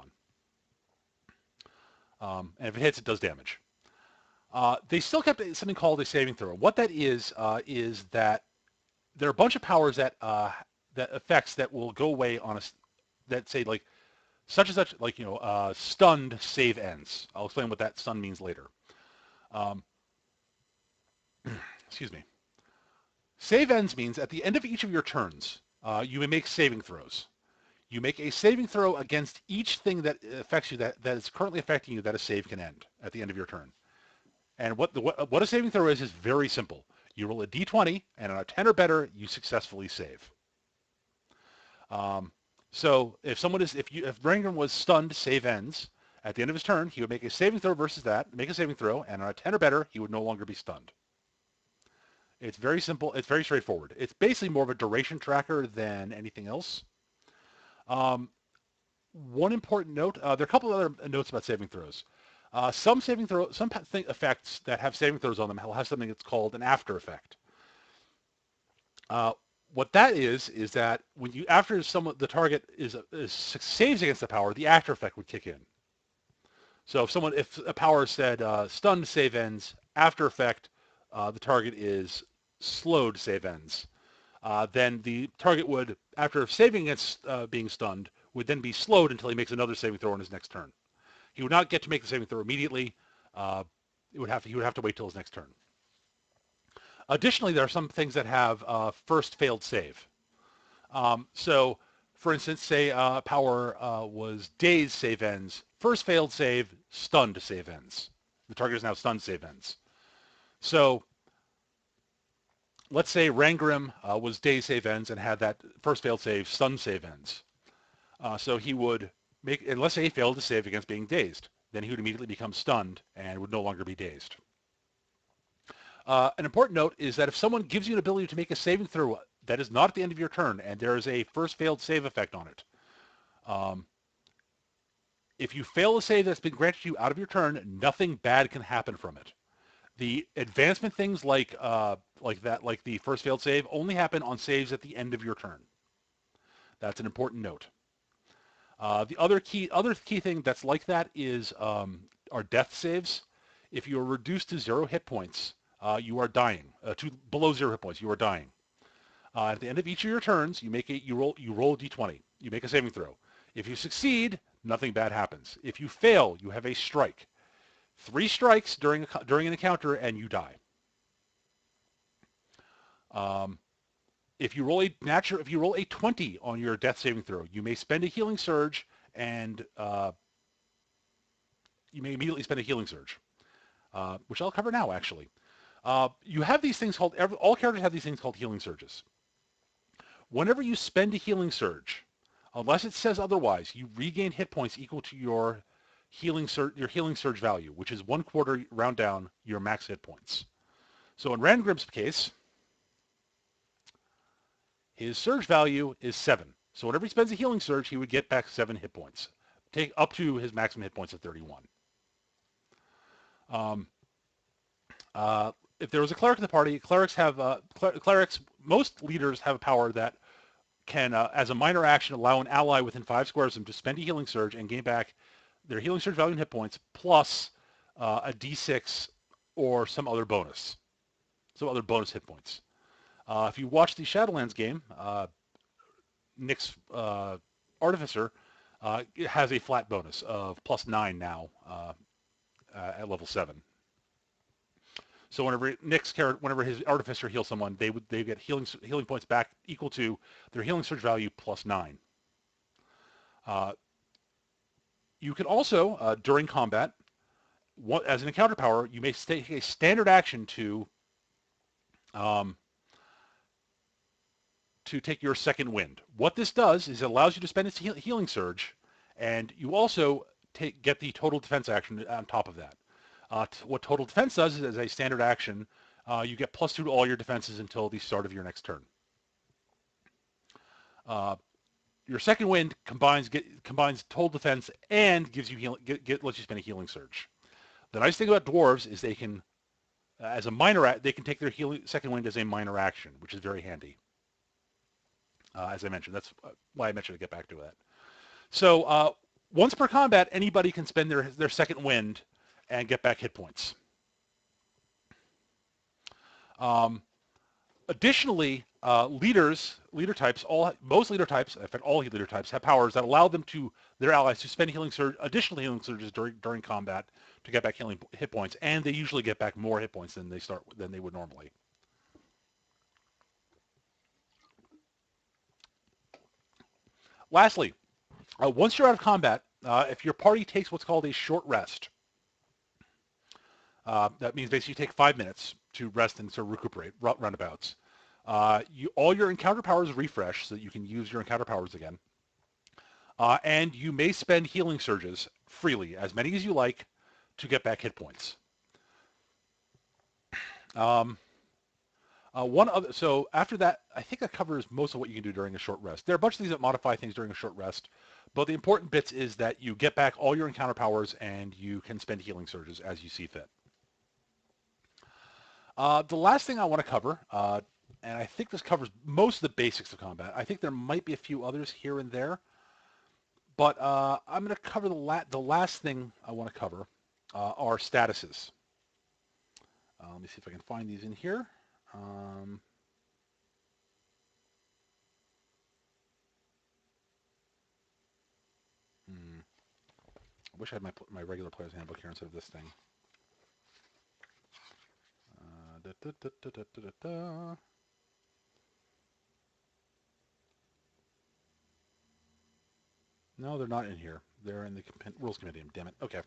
on. And if it hits, it does damage. They still kept something called a saving throw. What that is that there are a bunch of powers that effects that will go away on that say like such and such, like stunned save ends. I'll explain what that stun means later. Um, excuse me. Save ends means at the end of each of your turns, you may make saving throws. You make a saving throw against each thing that affects you that is currently affecting you that a save can end at the end of your turn. And what a saving throw is very simple. You roll a d20, and on a 10 or better, you successfully save. So if Rangram was stunned, save ends, at the end of his turn, he would make a saving throw versus that, make a saving throw, and on a 10 or better, he would no longer be stunned. It's very simple. It's very straightforward. It's basically more of a duration tracker than anything else. One important note, there are a couple of other notes about saving throws. Some effects that have saving throws on them will have something that's called an after effect. What that is that when after the target is saves against the power, the after effect would kick in. So if a power said stunned save ends, after effect, the target is slowed save ends. Then the target would, after saving against being stunned, would then be slowed until he makes another saving throw on his next turn. He would not get to make the saving throw immediately. He would have to wait till his next turn. Additionally, there are some things that have first failed save. So, for instance, say power was dazed save ends, first failed save, stunned save ends. The target is now stunned save ends. So, let's say Rangrim was dazed save ends and had that first failed save, stunned save ends. So he would and let's say he failed to save against being dazed. Then he would immediately become stunned and would no longer be dazed. An important note is that if someone gives you an ability to make a saving throw that is not at the end of your turn and there is a first failed save effect on it, If you fail a save that's been granted to you out of your turn, nothing bad can happen from it. The advancement things like that, like the first failed save, only happen on saves at the end of your turn. That's an important note. The other key thing that's like that is our death saves. If you are reduced to 0 hit points, you are dying. To below 0 hit points, you are dying. At the end of each of your turns, you roll a d20. You make a saving throw. If you succeed, nothing bad happens. If you fail, you have a strike. 3 strikes during an encounter, and you die. Um, if you roll a 20 on your death saving throw, you may spend a healing surge, and you may immediately spend a healing surge, which I'll cover now, actually. You have these things called, all characters have these things called healing surges. Whenever you spend a healing surge, unless it says otherwise, you regain hit points equal to your healing surge value, which is 1/4 round down your max hit points. So in Rangrim's case, his surge value is 7. So whenever he spends a healing surge, he would get back 7 hit points, take up to his maximum hit points of 31. Um, if there was a cleric in the party, most leaders have a power that can, as a minor action, allow an ally within 5 squares of them to spend a healing surge and gain back their healing surge value and hit points plus a d6 or some other bonus hit points. If you watch the Shadowlands game, Nick's Artificer has a flat bonus of +9 now at level 7. So whenever his Artificer heals someone, they get healing points back equal to their healing surge value +9. You can also, during combat, as an encounter power, you may take a standard action to take your second wind. What this does is it allows you to spend its healing surge, and you also get the total defense action on top of that. What total defense does is, as a standard action, you get +2 to all your defenses until the start of your next turn. Your second wind combines total defense and gives you lets you spend a healing surge. The nice thing about dwarves is they can, as a minor, they can take their second wind as a minor action, which is very handy. As I mentioned, that's why I mentioned to get back to that. So once per combat, anybody can spend their second wind and get back hit points. Additionally, most leader types, in fact all leader types, have powers that allow their allies to spend additional healing surges during combat to get back healing hit points, and they usually get back more hit points than they would normally. Lastly, once you're out of combat, if your party takes what's called a short rest, that means basically you take 5 minutes to rest and sort of recuperate, roundabouts. All your encounter powers refresh so that you can use your encounter powers again. And you may spend healing surges freely, as many as you like, to get back hit points. So after that, I think that covers most of what you can do during a short rest. There are a bunch of things that modify things during a short rest, but the important bits is that you get back all your encounter powers and you can spend healing surges as you see fit. The last thing I want to cover, and I think this covers most of the basics of combat. I think there might be a few others here and there, but I'm going to cover the last thing I want to cover are statuses. Let me see if I can find these in here. I wish I had my regular player's handbook here instead of this thing. No, they're not in here. They're in the rules compendium. Damn it. Okay,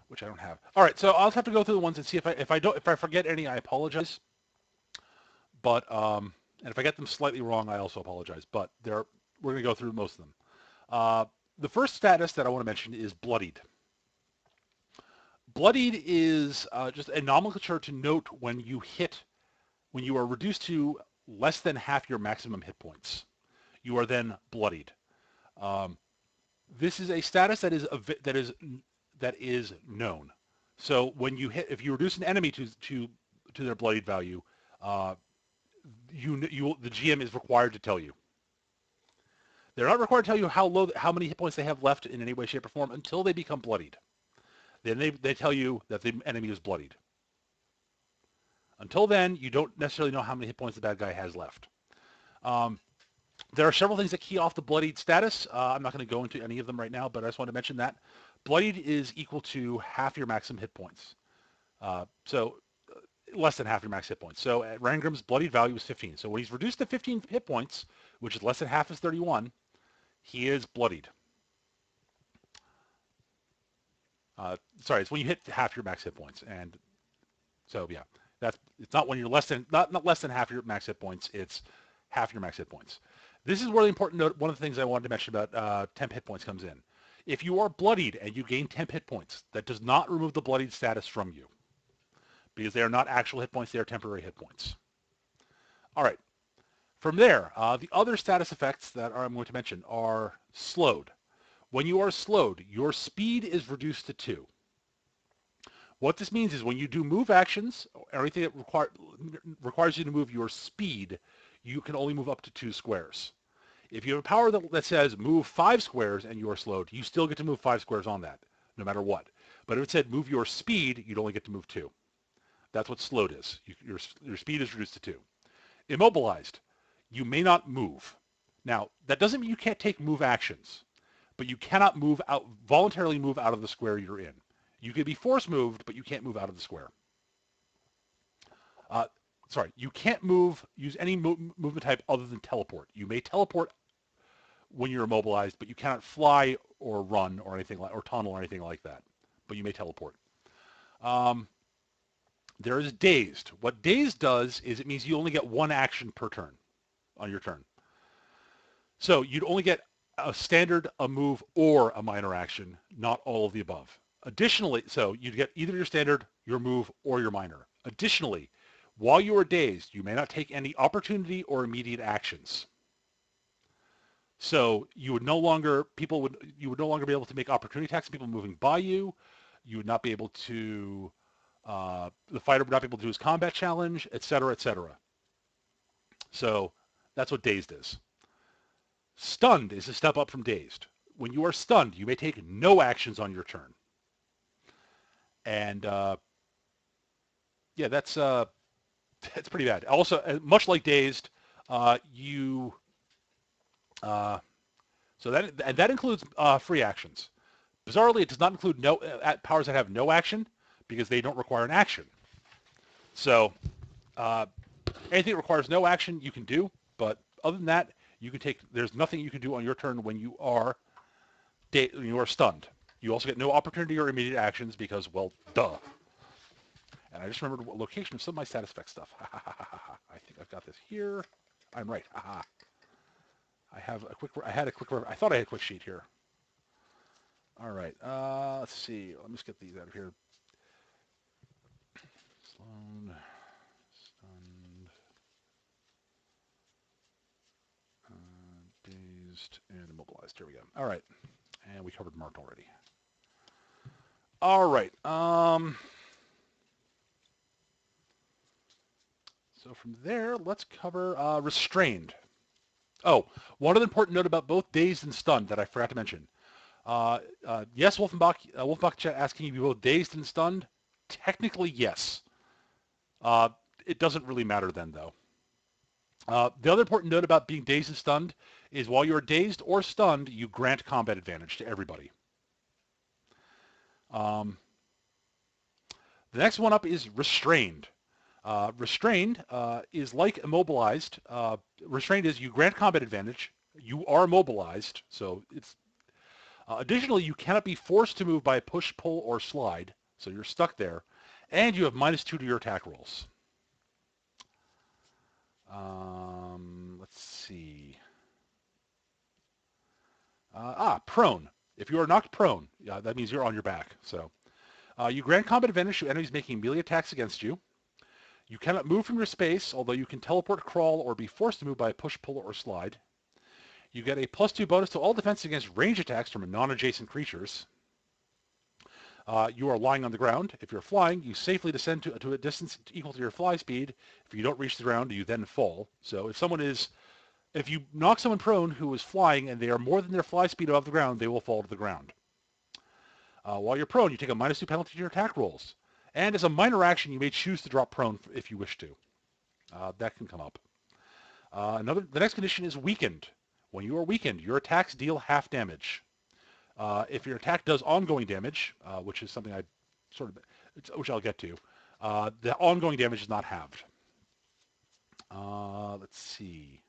which I don't have. All right, so I'll have to go through the ones and see if I forget any, I apologize. But and if I get them slightly wrong, I also apologize. But we're going to go through most of them. The first status that I want to mention is bloodied. Bloodied is just a nomenclature to note when you are reduced to less than half your maximum hit points. You are then bloodied. This is a status that is known. So when you hit, if you reduce an enemy to their bloodied value, uh, the GM is required to tell you. They're not required to tell you how many hit points they have left in any way, shape, or form until they become bloodied. Then they tell you that the enemy is bloodied. Until then, you don't necessarily know how many hit points the bad guy has left. Um, there are several things that key off the bloodied status. I'm not going to go into any of them right now, but I just want to mention that bloodied is equal to half your maximum hit points. So less than half your max hit points. So at Rangrim's bloodied value is 15. So when he's reduced to 15 hit points, which is less than half his 31, he is bloodied. Sorry, it's when you hit half your max hit points. And so yeah, it's not when you're not less than half your max hit points. It's half your max hit points. This is where the important note. One of the things I wanted to mention about temp hit points comes in. If you are bloodied and you gain temp hit points, that does not remove the bloodied status from you, because they are not actual hit points, they are temporary hit points. All right. From there, the other status effects that I'm going to mention are slowed. When you are slowed, your speed is reduced to 2. What this means is when you do move actions, or anything that requires you to move your speed, you can only move up to 2 squares. If you have a power that says move 5 squares and you are slowed, you still get to move 5 squares on that, no matter what. But if it said move your speed, you'd only get to move 2. That's what slowed is. Your speed is reduced to 2. Immobilized. You may not move. Now, that doesn't mean you can't take move actions, but you cannot voluntarily move out of the square you're in. You can be force moved, but you can't move out of the square. You can't use any movement type other than teleport. You may teleport when you're immobilized, but you cannot fly or run or anything or tunnel or anything like that. But you may teleport. There is dazed. What dazed does is it means you only get 1 action per turn on your turn. So you'd only get a standard, a move, or a minor action, not all of the above. Additionally, so you'd get either your standard, your move, or your minor. Additionally, while you are dazed, you may not take any opportunity or immediate actions. So you would no longer be able to make opportunity attacks on people moving by you. You would not be able to, the fighter would not be able to do his combat challenge, etc., etc. So that's what dazed is. Stunned is a step up from dazed. When you are stunned, you may take no actions on your turn. And yeah, that's pretty bad. Also, much like dazed, so that includes free actions. Bizarrely, it does not include powers that have no action because they don't require an action. So anything that requires no action you can do, but other than that, there's nothing you can do on your turn when you are stunned. You also get no opportunity or immediate actions because, well, duh. And I just remembered what location of some of my status effect stuff. I think I've got this here. I'm right. I thought I had a quick sheet here. All right. Let's see. Let me just get these out of here. Sloan, stunned, dazed, and immobilized. Here we go. All right. And we covered marked already. All right. So from there, let's cover restrained. Oh, one other important note about both dazed and stunned that I forgot to mention. Yes, Wolfenbach chat asking can you be both dazed and stunned? Technically, yes. It doesn't really matter then, though. The other important note about being dazed and stunned is while you're dazed or stunned, you grant combat advantage to everybody. The next one up is restrained. Restrained is like immobilized. Restrained is you grant combat advantage. You are immobilized, so it's... additionally, you cannot be forced to move by push, pull, or slide, so you're stuck there. And you have -2 to your attack rolls. Let's see. Prone. If you are knocked prone, that means you're on your back. So you grant combat advantage to enemies making melee attacks against you. You cannot move from your space, although you can teleport, crawl, or be forced to move by push, pull, or slide. You get a +2 bonus to all defense against range attacks from non-adjacent creatures. You are lying on the ground. If you're flying, you safely descend to a distance equal to your fly speed. If you don't reach the ground, you then fall. So if you knock someone prone who is flying and they are more than their fly speed above the ground, they will fall to the ground. While you're prone, you take a -2 penalty to your attack rolls. And as a minor action, you may choose to drop prone if you wish to. That can come up. The next condition is weakened. When you are weakened, your attacks deal half damage. If your attack does ongoing damage, which is something which I'll get to, the ongoing damage is not halved. Let's see.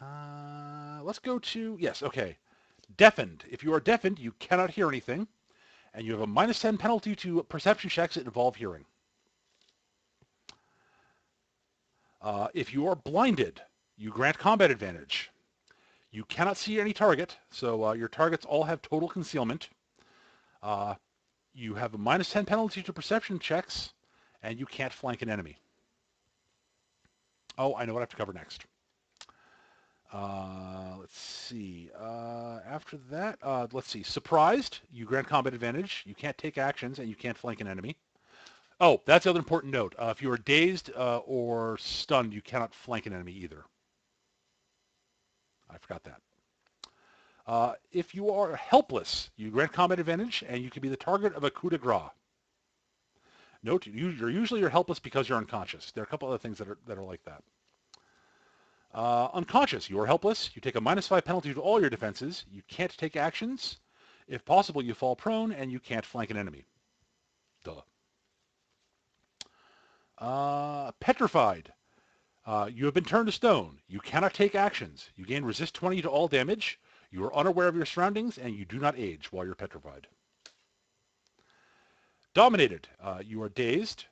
Let's go to, yes, okay. Deafened. If you are deafened, you cannot hear anything, and you have a -10 penalty to perception checks that involve hearing. If you are blinded, you grant combat advantage. You cannot see any target, so your targets all have total concealment. You have a -10 penalty to perception checks, and you can't flank an enemy. Oh, I know what I have to cover next. Let's see. After that, let's see. Surprised, you grant combat advantage. You can't take actions, and you can't flank an enemy. Oh, that's the other important note. If you are dazed or stunned, you cannot flank an enemy either. I forgot that. If you are helpless, you grant combat advantage, and you can be the target of a coup de grace. Note, you're helpless because you're unconscious. There are a couple other things that are like that. Unconscious, you are helpless. You take a -5 penalty to all your defenses. You can't take actions. If possible, you fall prone, and you can't flank an enemy. Duh. Petrified. You have been turned to stone. You cannot take actions. You gain resist 20 to all damage. You are unaware of your surroundings, and you do not age while you're petrified. Dominated. You are dazed.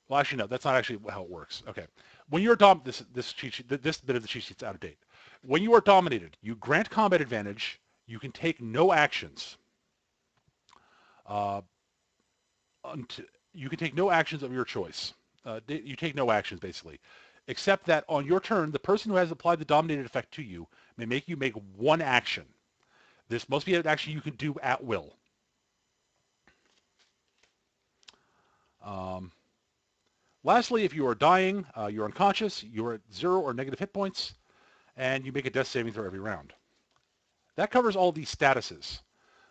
Well, actually, no, that's not actually how it works. Okay. When you're this bit of the cheat sheet's out of date. When you are dominated, you grant combat advantage. You can take no actions. You can take no actions of your choice. You take no actions, basically. Except that on your turn, the person who has applied the dominated effect to you may make you make one action. This must be an action you can do at will. Lastly, if you are dying, you're unconscious, you're at 0 or negative hit points, and you make a death saving throw every round. That covers all these statuses.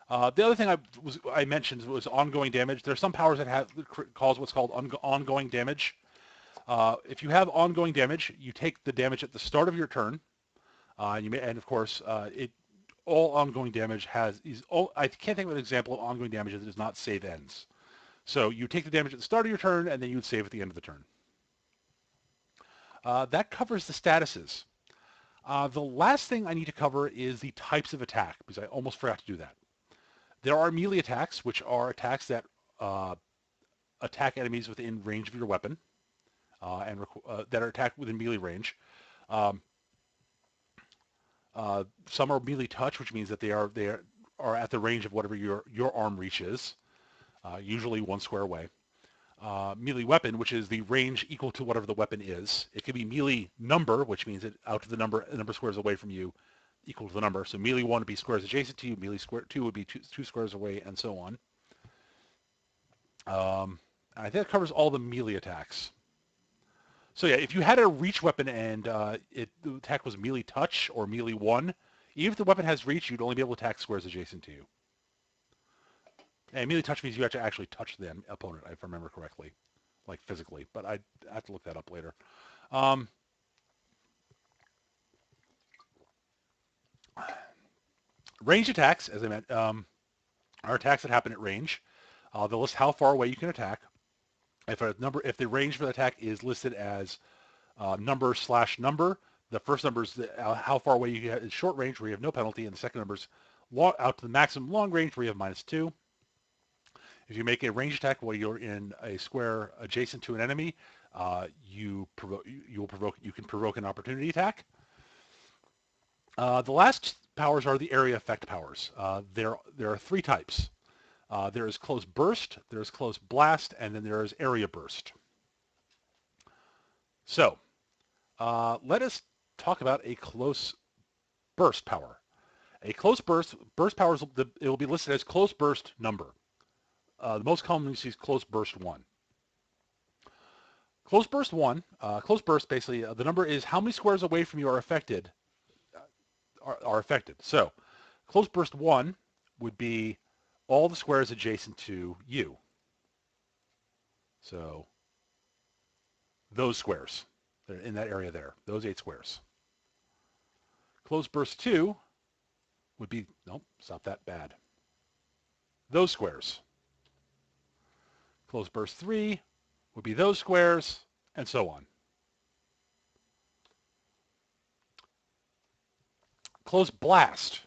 The other thing I mentioned was ongoing damage. There are some powers that cause what's called ongoing damage. If you have ongoing damage, you take the damage at the start of your turn, and of course, all ongoing damage I can't think of an example of ongoing damage that does not save ends. So you take the damage at the start of your turn, and then you would save at the end of the turn. That covers the statuses. The last thing I need to cover is the types of attack, because I almost forgot to do that. There are melee attacks, which are attacks that attack enemies within range of your weapon, and that are attacked within melee range. Some are melee touch, which means that they are at the range of whatever your arm reach is, usually 1 square away. Melee weapon, which is the range equal to whatever the weapon is. It can be melee number, which means it out to the number squares away from you, equal to the number. So melee 1 would be squares adjacent to you, melee 2 would be 2 squares away, and so on. I think that covers all the melee attacks. So yeah, if you had a reach weapon and the attack was melee touch or melee 1, even if the weapon has reach, you'd only be able to attack squares adjacent to you. And melee touch means you have to actually touch the opponent, if I remember correctly, like physically. But I have to look that up later. Range attacks, as I meant, are attacks that happen at range. They'll list how far away you can attack. If the range for the attack is listed as number/number, the first number is how far away you get in short range, where you have no penalty, and the second number is out to the maximum long range, where you have -2. If you make a range attack while you're in a square adjacent to an enemy, you can provoke an opportunity attack. The last powers are the area effect powers. There are 3 types. There is close burst, there is close blast, and then there is area burst. So let us talk about a close burst power. A close burst power, it will be listed as close burst number. The most commonly used is close burst 1. Close burst 1, close burst basically, the number is how many squares away from you are affected. So close burst 1 would be all the squares adjacent to you. So those squares, they're in that area there, those 8 squares. Close burst 2 would be, nope, it's not that bad. Those squares. Close burst 3 would be those squares, and so on. Close blast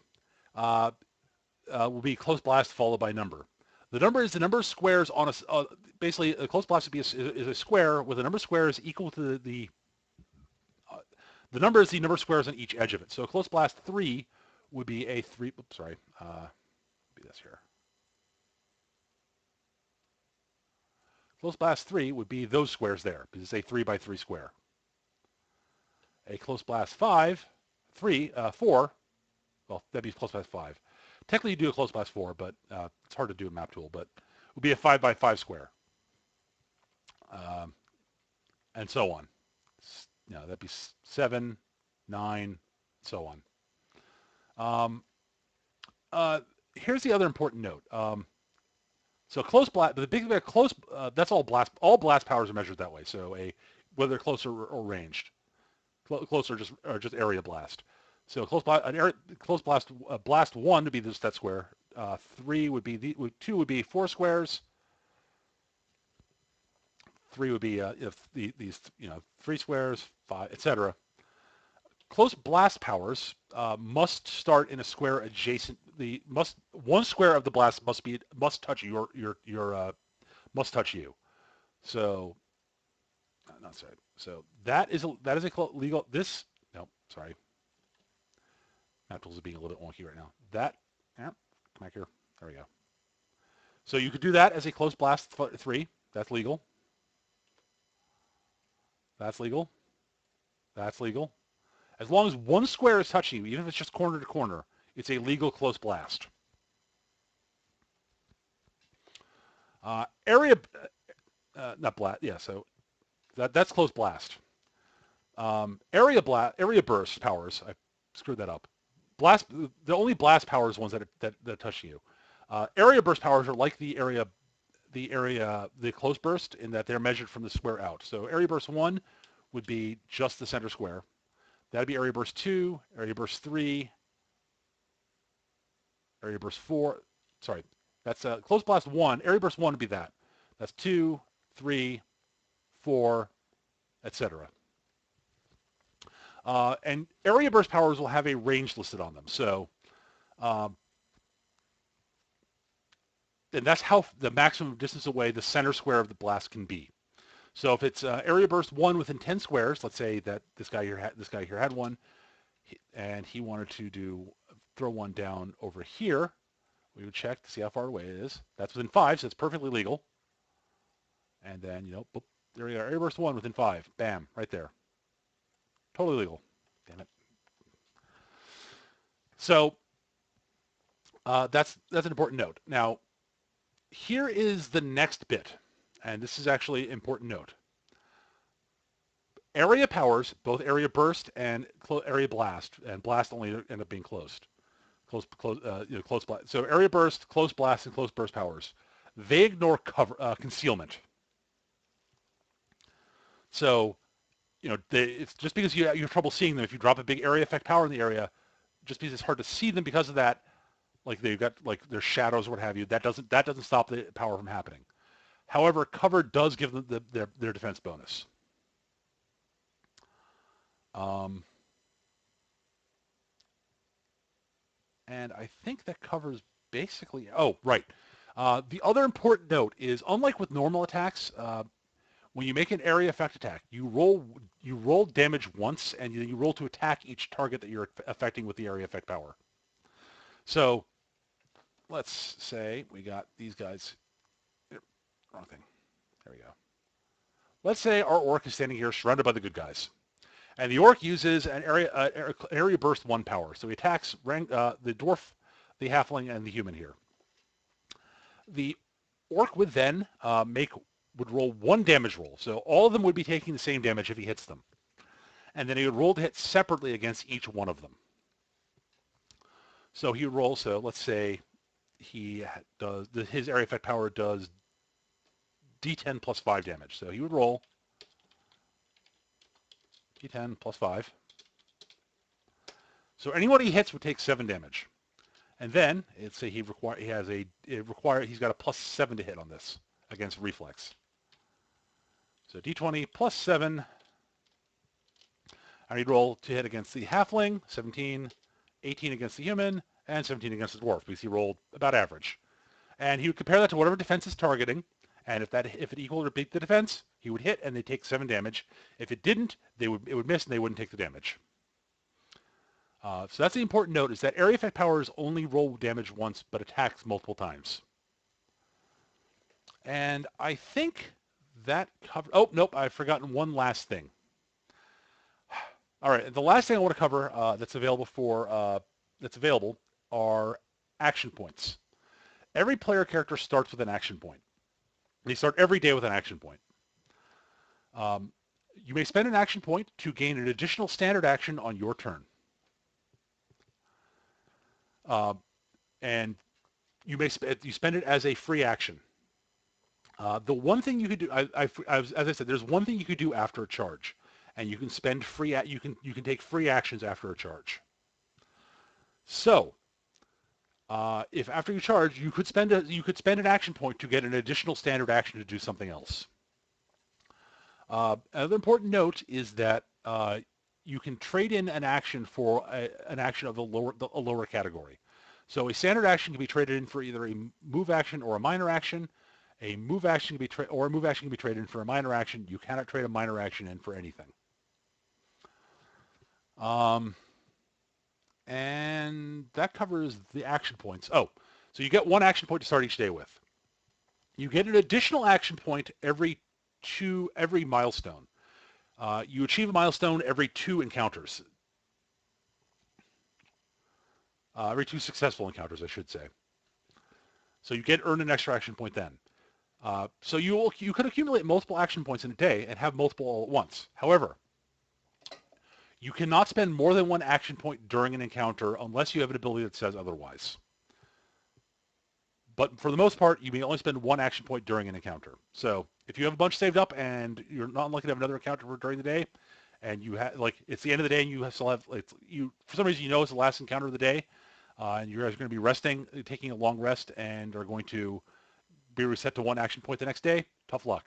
will be close blast followed by number. The number is the number of squares on a, basically a close blast would be is a square with the number of squares equal to the number is the number of squares on each edge of it. So close blast 3 would be a 3, oops, sorry, be this here. Close blast 3 would be those squares there, because it's a 3 by 3 square. A close blast 4, well, that'd be close blast 5. Technically, you do a close blast 4, but it's hard to do a map tool, but it would be a 5 by 5 square. And so on. You know, that'd be 7, 9, so on. Here's the other important note. So close blast, the big close, that's all blast. All blast powers are measured that way. So whether they're close or ranged, close or just area blast. So close blast, blast 1 would be that square. 3 would be 2 would be 4 squares. 3 would be these 3 squares, 5, etc. Close blast powers must start in a square adjacent. One square of the blast must touch must touch you. So, not sorry. So that is a legal. No, sorry. Map tools are being a little bit wonky right now. Come back here. There we go. So you could do that as a close blast 3. That's legal. That's legal. That's legal. As long as one square is touching you, even if it's just corner to corner, it's a legal close blast. Area close blast. Area burst powers. I screwed that up. The only blast powers are ones that touch you. Area burst powers are like the close burst in that they're measured from the square out. So area burst 1 would be just the center square. That'd be area burst 2, area burst 3, area burst 4. Sorry, that's close blast 1. Area burst 1 would be that. That's 2, 3, 4, etc. And area burst powers will have a range listed on them. So, and that's how the maximum distance away the center square of the blast can be. So if it's area burst 1 within 10 squares, let's say that this guy here had one, and he wanted to throw one down over here, we would check to see how far away it is. That's within 5, so it's perfectly legal. And then, boop, there we are, area burst 1 within 5. Bam, right there. Totally legal. Damn it. So that's an important note. Now, here is the next bit, and this is actually an important note. Area powers, both area burst and area blast, and blast only end up being closed. Close blast. So area burst, close blast, and close burst powers, they ignore concealment. So, it's just because you have trouble seeing them. If you drop a big area effect power in the area, just because it's hard to see them because of that, like they've got their shadows or what have you, that doesn't stop the power from happening. However, cover does give them their defense bonus. And I think that covers basically. Oh, right. The other important note is, unlike with normal attacks, when you make an area effect attack, you roll damage once, and you roll to attack each target that you're affecting with the area effect power. So let's say we got these guys. Wrong thing. There we go. Let's say our orc is standing here surrounded by the good guys. And the orc uses an area burst 1 power. So he attacks the dwarf, the halfling, and the human here. The orc would then would roll 1 damage roll. So all of them would be taking the same damage if he hits them. And then he would roll to hit separately against each one of them. So he would roll, so let's say his area effect power does d10 plus 5 damage. So he would roll d10 plus 5. So anyone he hits would take 7 damage. And then, let's say he's got a plus 7 to hit on this against reflex. So d20 plus 7. And he'd roll to hit against the halfling, 17, 18 against the human, and 17 against the dwarf, because he rolled about average. And he would compare that to whatever defense is targeting, and if it equaled or beat the defense, he would hit and they'd take 7 damage. If it didn't, it would miss and they wouldn't take the damage. So that's the important note, is that area effect powers only roll damage once, but attacks multiple times. And I think that covers... Oh, nope, I've forgotten one last thing. All right, the last thing I want to cover that's available are action points. Every player character starts with an action point. They start every day with an action point. You may spend an action point to gain an additional standard action on your turn. And you spend it as a free action. The one thing you could do, as I said, there's one thing you could do after a charge, and you can spend you can take free actions after a charge. So, if after you charge, you could spend an action point to get an additional standard action to do something else. Another important note is that you can trade in an action for an action of a lower category. So a standard action can be traded in for either a move action or a minor action. A move action can be traded in for a minor action. You cannot trade a minor action in for anything. And that covers the action points. Oh, so you get 1 action point to start each day with. You get an additional action point every milestone. You achieve a milestone every 2 encounters. Every 2 successful encounters, I should say. So you earn an extra action point then. So you could accumulate multiple action points in a day and have multiple all at once. However, you cannot spend more than 1 action point during an encounter unless you have an ability that says otherwise. But for the most part, you may only spend 1 action point during an encounter. So if you have a bunch saved up and you're not lucky to have another encounter during the day, and you have it's the end of the day and you still have for some reason it's the last encounter of the day, and you guys are going to be resting, taking a long rest, and are going to be reset to 1 action point the next day. Tough luck,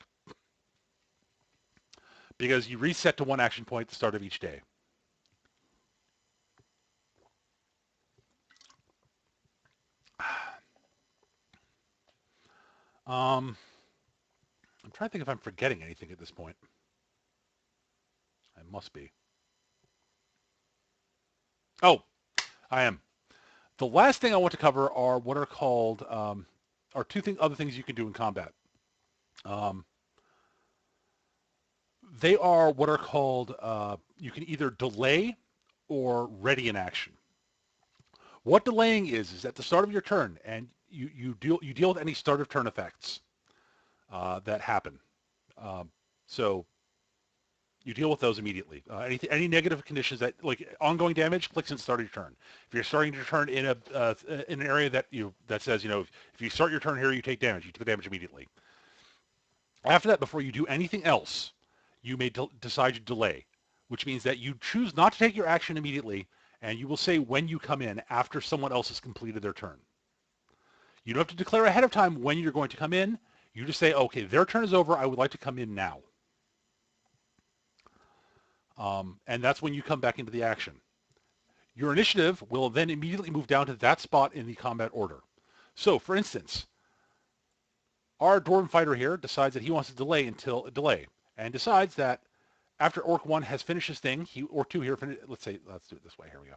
because you reset to 1 action point at the start of each day. I'm trying to think if I'm forgetting anything at this point. I must be. Oh, I am. The last thing I want to cover are what are called, are other things you can do in combat. They are what are called, you can either delay or ready in action. What delaying is at the start of your turn, and you deal with any start of turn effects that happen. So you deal with those immediately. Any negative conditions that, like ongoing damage, clicks in start of your turn. If you're starting your turn in an area that says, if you start your turn here, you take damage. You take damage immediately. After that, before you do anything else, you may decide to delay, which means that you choose not to take your action immediately, and you will say when you come in after someone else has completed their turn. You don't have to declare ahead of time when you're going to come in. You just say, okay, their turn is over. I would like to come in now. And that's when you come back into the action. Your initiative will then immediately move down to that spot in the combat order. So, for instance, our Dwarven fighter here decides that he wants to delay and decides that after Orc 1 has finished his thing, Orc 2 here, let's do it this way. Here we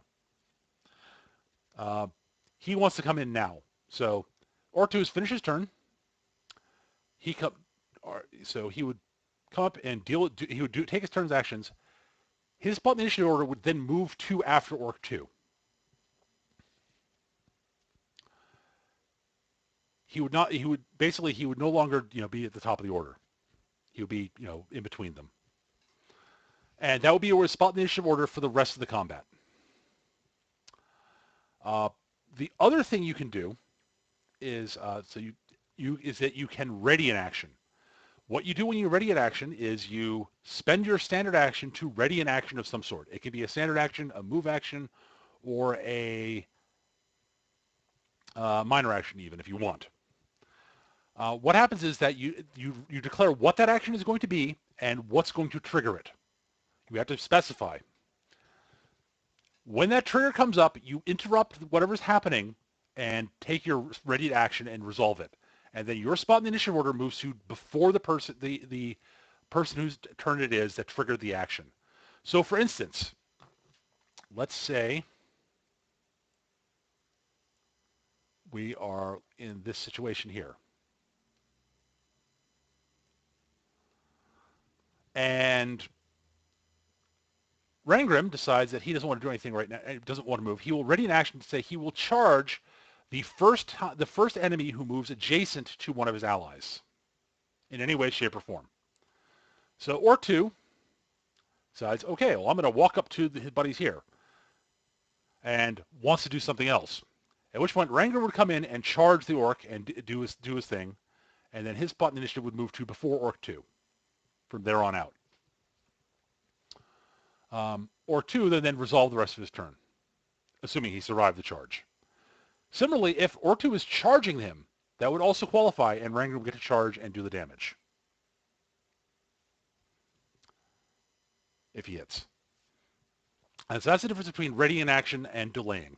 go. He wants to come in now. So, Orc 2 has finished his turn. So he would come up and take his turn's actions, His spot in the initiative order would then move 2 after Orc 2. He would not. He would basically. He would no longer, be at the top of the order. He would be, in between them, and that would be your spot in the initiative order for the rest of the combat. The other thing you can do is is that you can ready an action. What you do when you ready an action is you spend your standard action to ready an action of some sort. It could be a standard action, a move action, or a minor action even if you want. What happens is that you declare what that action is going to be and what's going to trigger it. You have to specify. When that trigger comes up, you interrupt whatever's happening and take your ready action and resolve it. And then your spot in the initiative order moves to before the person whose turn it is that triggered the action. So for instance, let's say we are in this situation here. And Rangrim decides that he doesn't want to do anything right now. He doesn't want to move. He will ready an action to say he will charge the first enemy who moves adjacent to one of his allies in any way, shape, or form. So Orc 2 decides, okay, well, I'm going to walk up to his buddies here and wants to do something else. At which point Rangrim would come in and charge the Orc and do his thing, and then his spot in the initiative would move to before Orc 2 from there on out. Orc 2 then resolve the rest of his turn, assuming he survived the charge. Similarly, if Orc 2 is charging him, that would also qualify, and Rangrim would get to charge and do the damage. If he hits. And so that's the difference between readying an action and delaying.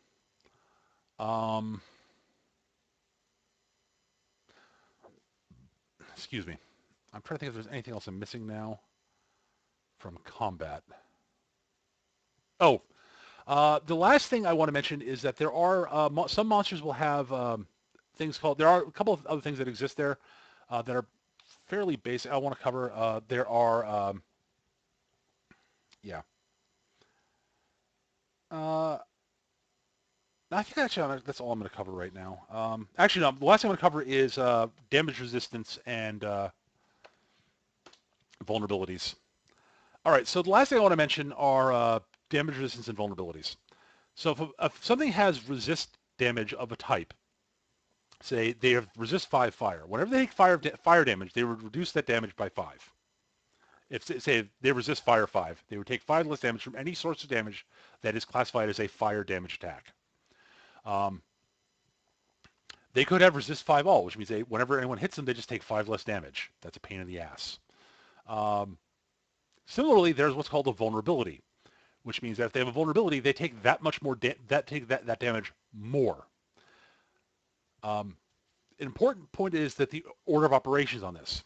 Excuse me. I'm trying to think if there's anything else I'm missing now from combat. Oh, the last thing I want to mention is that there are some monsters will have things called. There are a couple of other things that exist there that are fairly basic. I want to cover. There are, yeah. I think actually that's all I'm going to cover right now. Actually, no. The last thing I'm going to cover is damage resistance and vulnerabilities. All right. So the last thing I want to mention are damage resistance and vulnerabilities. So if something has resist damage of a type, say they have resist 5 fire. Whenever they take fire damage, they would reduce that damage by 5. If say they resist fire 5, they would take 5 less damage from any source of damage that is classified as a fire damage attack. They could have resist 5 all, which means whenever anyone hits them, they just take 5 less damage. That's a pain in the ass. Similarly, there's what's called a vulnerability, which means that if they have a vulnerability, they take that much more that damage more. An important point is that the order of operations on this.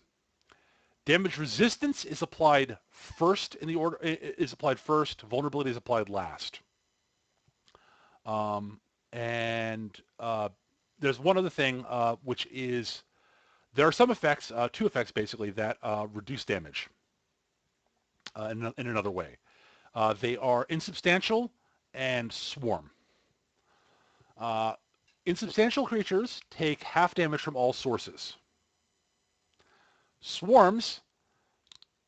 Damage resistance is applied first in the order. Is applied first. Vulnerability is applied last. And there's one other thing, which is there are some effects, 2 effects basically, that reduce damage in another way. They are insubstantial and swarm. Insubstantial creatures take half damage from all sources. Swarms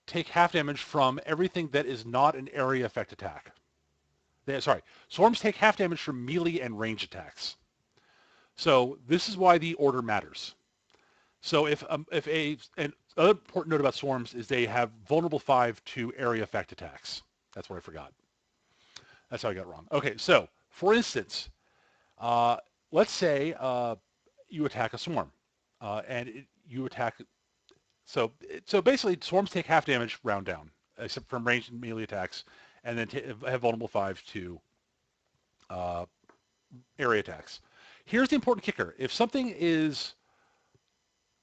take half damage from everything that is not an area effect attack. Swarms take half damage from melee and range attacks. So this is why the order matters. So another important note about swarms is they have vulnerable 5 to area effect attacks. That's what I forgot. That's how I got it wrong. Okay, so for instance, let's say you attack a swarm, and you attack. So basically, swarms take half damage round down, except from ranged and melee attacks, and then have vulnerable 5 to area attacks. Here's the important kicker. If something is,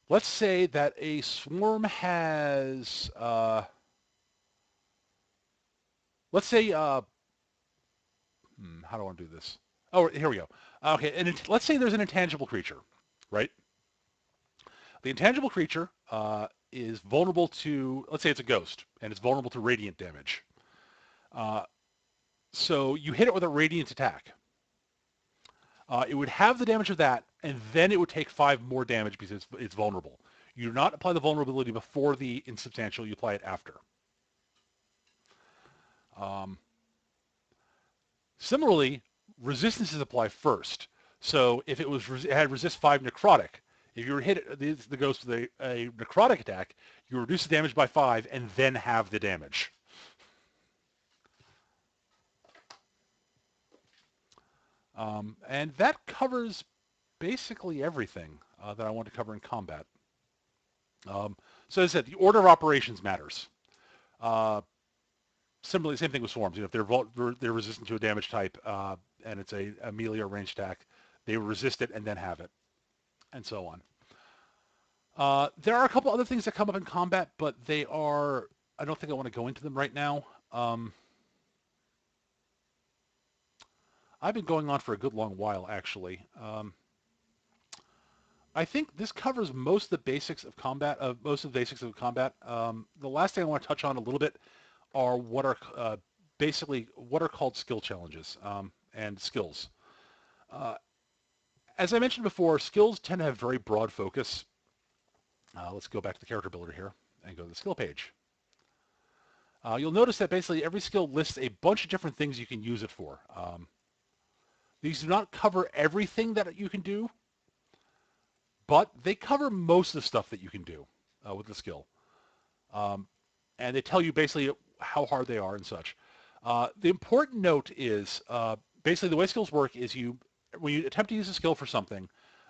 let's say that a swarm has, let's say, how do I want to do this? Oh, here we go. Okay, and let's say there's an intangible creature, right? The intangible creature is vulnerable to, let's say it's a ghost, and it's vulnerable to radiant damage. Uh, so you hit it with a radiant attack. It would have the damage of that, and then it would take 5 more damage because it's vulnerable. You do not apply the vulnerability before the insubstantial, you apply it after. Um, Similarly, resistances apply first. So if it had resist 5 necrotic, if you were hit the ghost with a necrotic attack, you reduce the damage by 5 and then have the damage. And that covers basically everything that I want to cover in combat. So as I said, the order of operations matters. Similarly, same thing with swarms. If they're resistant to a damage type and it's a melee or ranged attack, they resist it and then have it, and so on. There are a couple other things that come up in combat, but they are, I don't think I want to go into them right now. I've been going on for a good long while, actually. I think this covers most of the basics of combat. The last thing I want to touch on a little bit are what are basically what are called skill challenges and skills. As I mentioned before, skills tend to have very broad focus. Let's go back to the character builder here and go to the skill page. You'll notice that basically every skill lists a bunch of different things you can use it for. These do not cover everything that you can do, but they cover most of the stuff that you can do with the skill. And they tell you basically how hard they are and such. The important note is basically the way skills work is when you attempt to use a skill for something,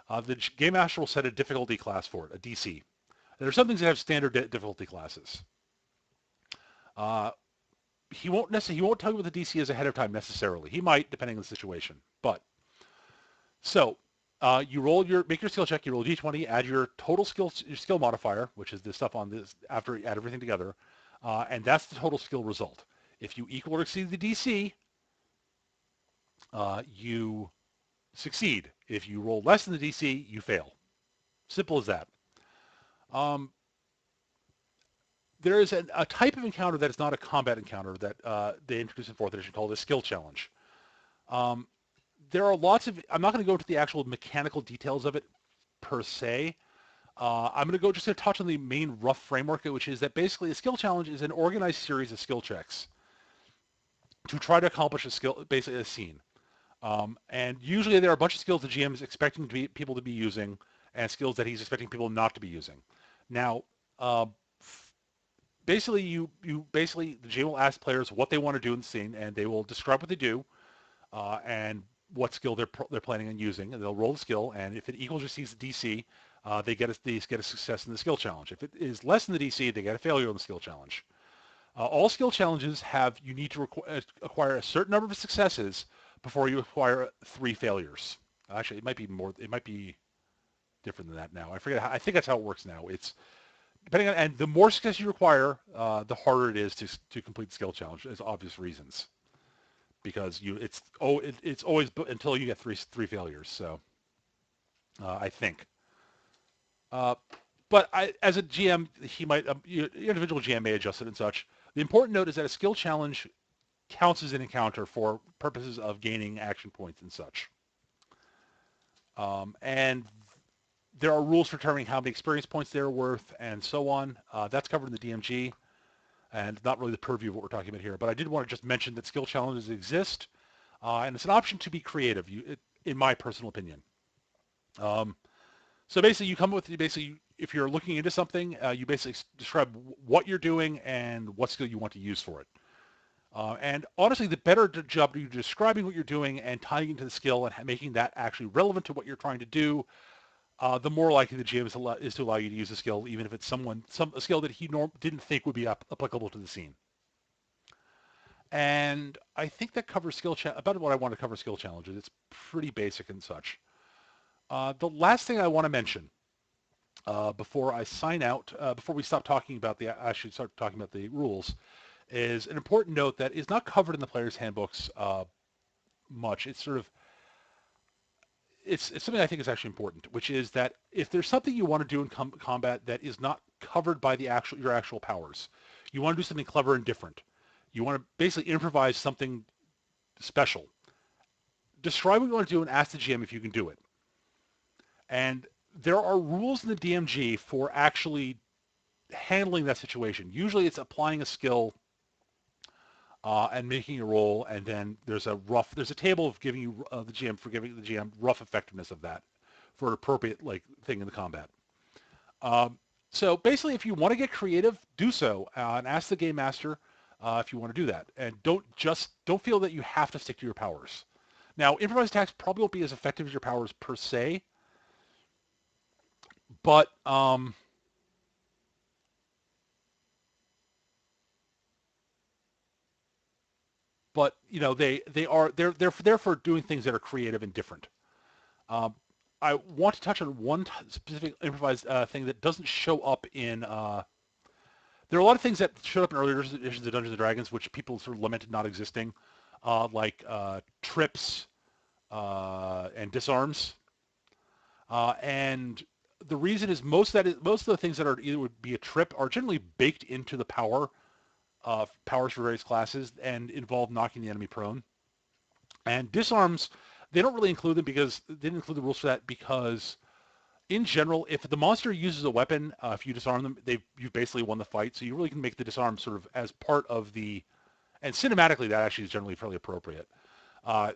the Game Master will set a difficulty class for it, a DC. There are some things that have standard difficulty classes. He won't tell you what the DC is ahead of time necessarily. He might, depending on the situation. But so you make your skill check. You roll a d20, add your total skill modifier, which is the stuff on this after you add everything together, and that's the total skill result. If you equal or exceed the DC, you succeed. If you roll less than the DC, you fail. Simple as that. There is a type of encounter that is not a combat encounter that they introduced in 4th edition called a skill challenge. There are lots of, I'm not going to go into the actual mechanical details of it per se. I'm going to just touch on the main rough framework, which is that basically a skill challenge is an organized series of skill checks to try to accomplish a skill, basically a scene. And usually there are a bunch of skills the GM is expecting people to be using and skills that he's expecting people not to be using. Now, basically, the GM will ask players what they want to do in the scene, and they will describe what they do and what skill they're planning on using, and they'll roll the skill, and if it equals or exceeds the DC, they get a success in the skill challenge. If it is less than the DC, they get a failure in the skill challenge. All skill challenges you need to acquire a certain number of successes before you acquire 3 failures. Actually, it might be more. It might be different than that now. I forget. I think that's how it works now. It's depending on, and the more success you require, the harder it is to complete the skill challenge. There's obvious reasons, because it's always until you get three failures. So I think. But as a GM, individual GM may adjust it and such. The important note is that a skill challenge counts as an encounter for purposes of gaining action points and such. And there are rules for determining how many experience points they're worth and so on. That's covered in the DMG and not really the purview of what we're talking about here. But I did want to just mention that skill challenges exist, and it's an option to be creative, in my personal opinion. So basically, you come up with, if you're looking into something, you basically describe what you're doing and what skill you want to use for it. And honestly, the better job you're describing what you're doing and tying into the skill and making that actually relevant to what you're trying to do, the more likely the GM is to allow you to use the skill, even if it's a skill that he didn't think would be applicable to the scene. And I think that covers about what I want to cover skill challenges. It's pretty basic and such. The last thing I want to mention before I sign out, before we start talking about the rules, is an important note that is not covered in the player's handbooks much. It's something I think is actually important, which is that if there's something you want to do in combat that is not covered by your actual powers, you want to do something clever and different, You want to basically improvise something special. Describe what you want to do and ask the GM if you can do it. And there are rules in the DMG for actually handling that situation. Usually it's applying a skill and making a roll, and then there's a table of giving you the GM for giving the GM rough effectiveness of that for an appropriate thing in the combat. Um, so basically, if you want to get creative, do so and ask the game master if you want to do that, and don't feel that you have to stick to your powers. Now, improvised attacks probably won't be as effective as your powers per se, but they're there for doing things that are creative and different. Um, I want to touch on one specific improvised thing that doesn't show up in. There are a lot of things that showed up in earlier editions of Dungeons and Dragons, which people sort of lamented not existing, like trips and disarms. And the reason is most of the things that are either would be a trip are generally baked into the powers for various classes and involve knocking the enemy prone. And disarms, they don't really include them because they didn't include the rules for that because in general, if the monster uses a weapon, if you disarm them, you've basically won the fight. So you really can make the disarm sort of as part of and cinematically that actually is generally fairly appropriate. Uh,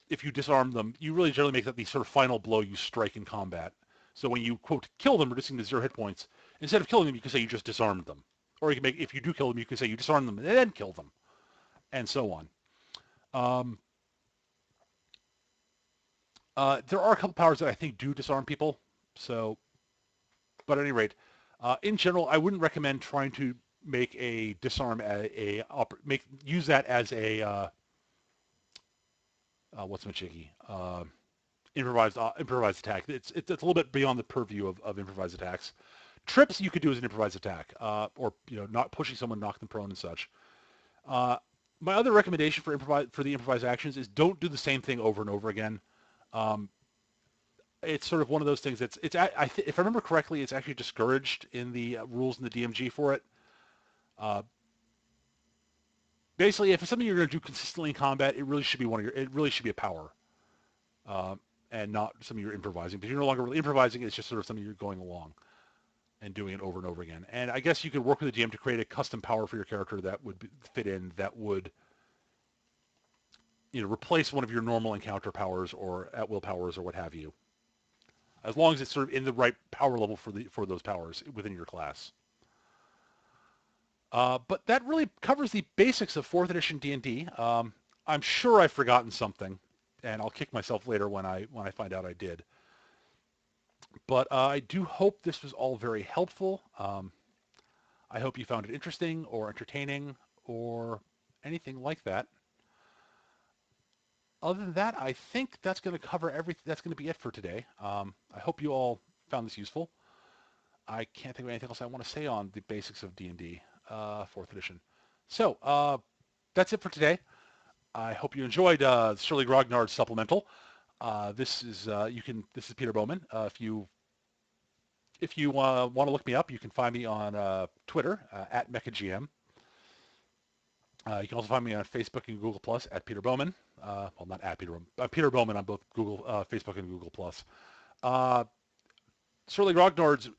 if you disarm them, you really generally make that the sort of final blow you strike in combat. So when you, quote, kill them, reducing to 0 hit points, instead of killing them, you can say you just disarmed them. Or you can if you do kill them, you can say you disarm them and then kill them, and so on. Um, there are a couple powers that I think do disarm people. So, but at any rate, in general, I wouldn't recommend trying to make a disarm use that as a what's my cheeky improvised attack. It's a little bit beyond the purview of improvised attacks. Trips you could do as an improvised attack, or not pushing someone, knock them prone and such. Uh, my other recommendation for the improvised actions is don't do the same thing over and over again. Um, it's sort of one of those things that's if I remember correctly, it's actually discouraged in the rules in the DMG for it. Uh, Basically, if it's something you're going to do consistently in combat, it really should be a power, uh, and not something you're improvising. Because you're no longer really improvising; it's just sort of something you're going along and doing it over and over again. And I guess you could work with the GM to create a custom power for your character that would fit in, that would replace one of your normal encounter powers or at will powers or what have you, as long as it's sort of in the right power level for those powers within your class. But that really covers the basics of 4th edition D&D. I'm sure I've forgotten something, and I'll kick myself later when I find out I did. But I do hope this was all very helpful. I hope you found it interesting or entertaining or anything like that. Other than that, I think that's going to cover everything. That's going to be it for today. I hope you all found this useful. I can't think of anything else I want to say on the basics of D&D 4th edition. So that's it for today. I hope you enjoyed Surly Grognards Supplemental. This is Peter Bowman. If you want to look me up, you can find me on Twitter at MechaGM. You can also find me on Facebook and Google Plus at Peter Bowman. Well, not at Peter Bowman. Peter Bowman on both Facebook and Google Plus. Surly Grognards,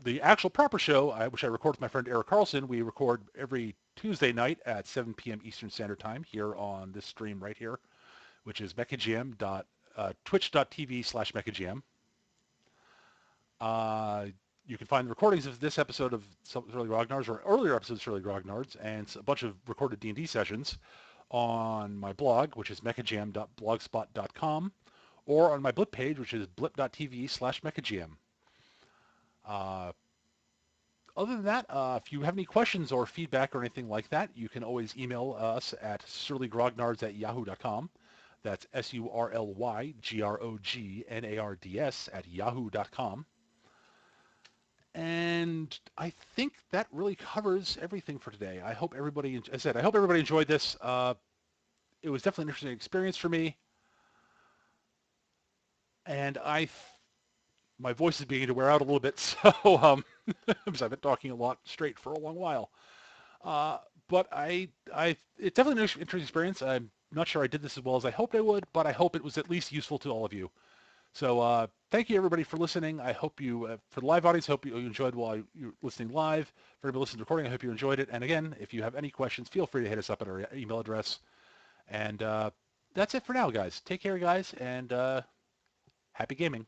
the actual proper show, which I record with my friend Eric Carlson, we record every Tuesday night at 7 p.m. Eastern Standard Time here on this stream right here, which is twitch.tv/mechagm. You can find the recordings of this episode of Surly Grognards or earlier episodes of Surly Grognards and a bunch of recorded D&D sessions on my blog, which is mechagm.blogspot.com, or on my blip page, which is blip.tv/mechagm. Other than that, if you have any questions or feedback or anything like that, you can always email us at surlygrognards@yahoo.com. That's surlygrognards@yahoo.com. And I think that really covers everything for today. I hope everybody enjoyed this. It was definitely an interesting experience for me. And my voice is beginning to wear out a little bit, so because I've been talking a lot straight for a long while. but it's definitely an interesting experience. I'm not sure I did this as well as I hoped I would, but I hope it was at least useful to all of you. So thank you everybody for listening. I hope you, for the live audience, hope you enjoyed while you're listening live. For everybody listening to the recording, I hope you enjoyed it. And again, if you have any questions, feel free to hit us up at our email address. And that's it for now, guys. Take care, guys, and happy gaming.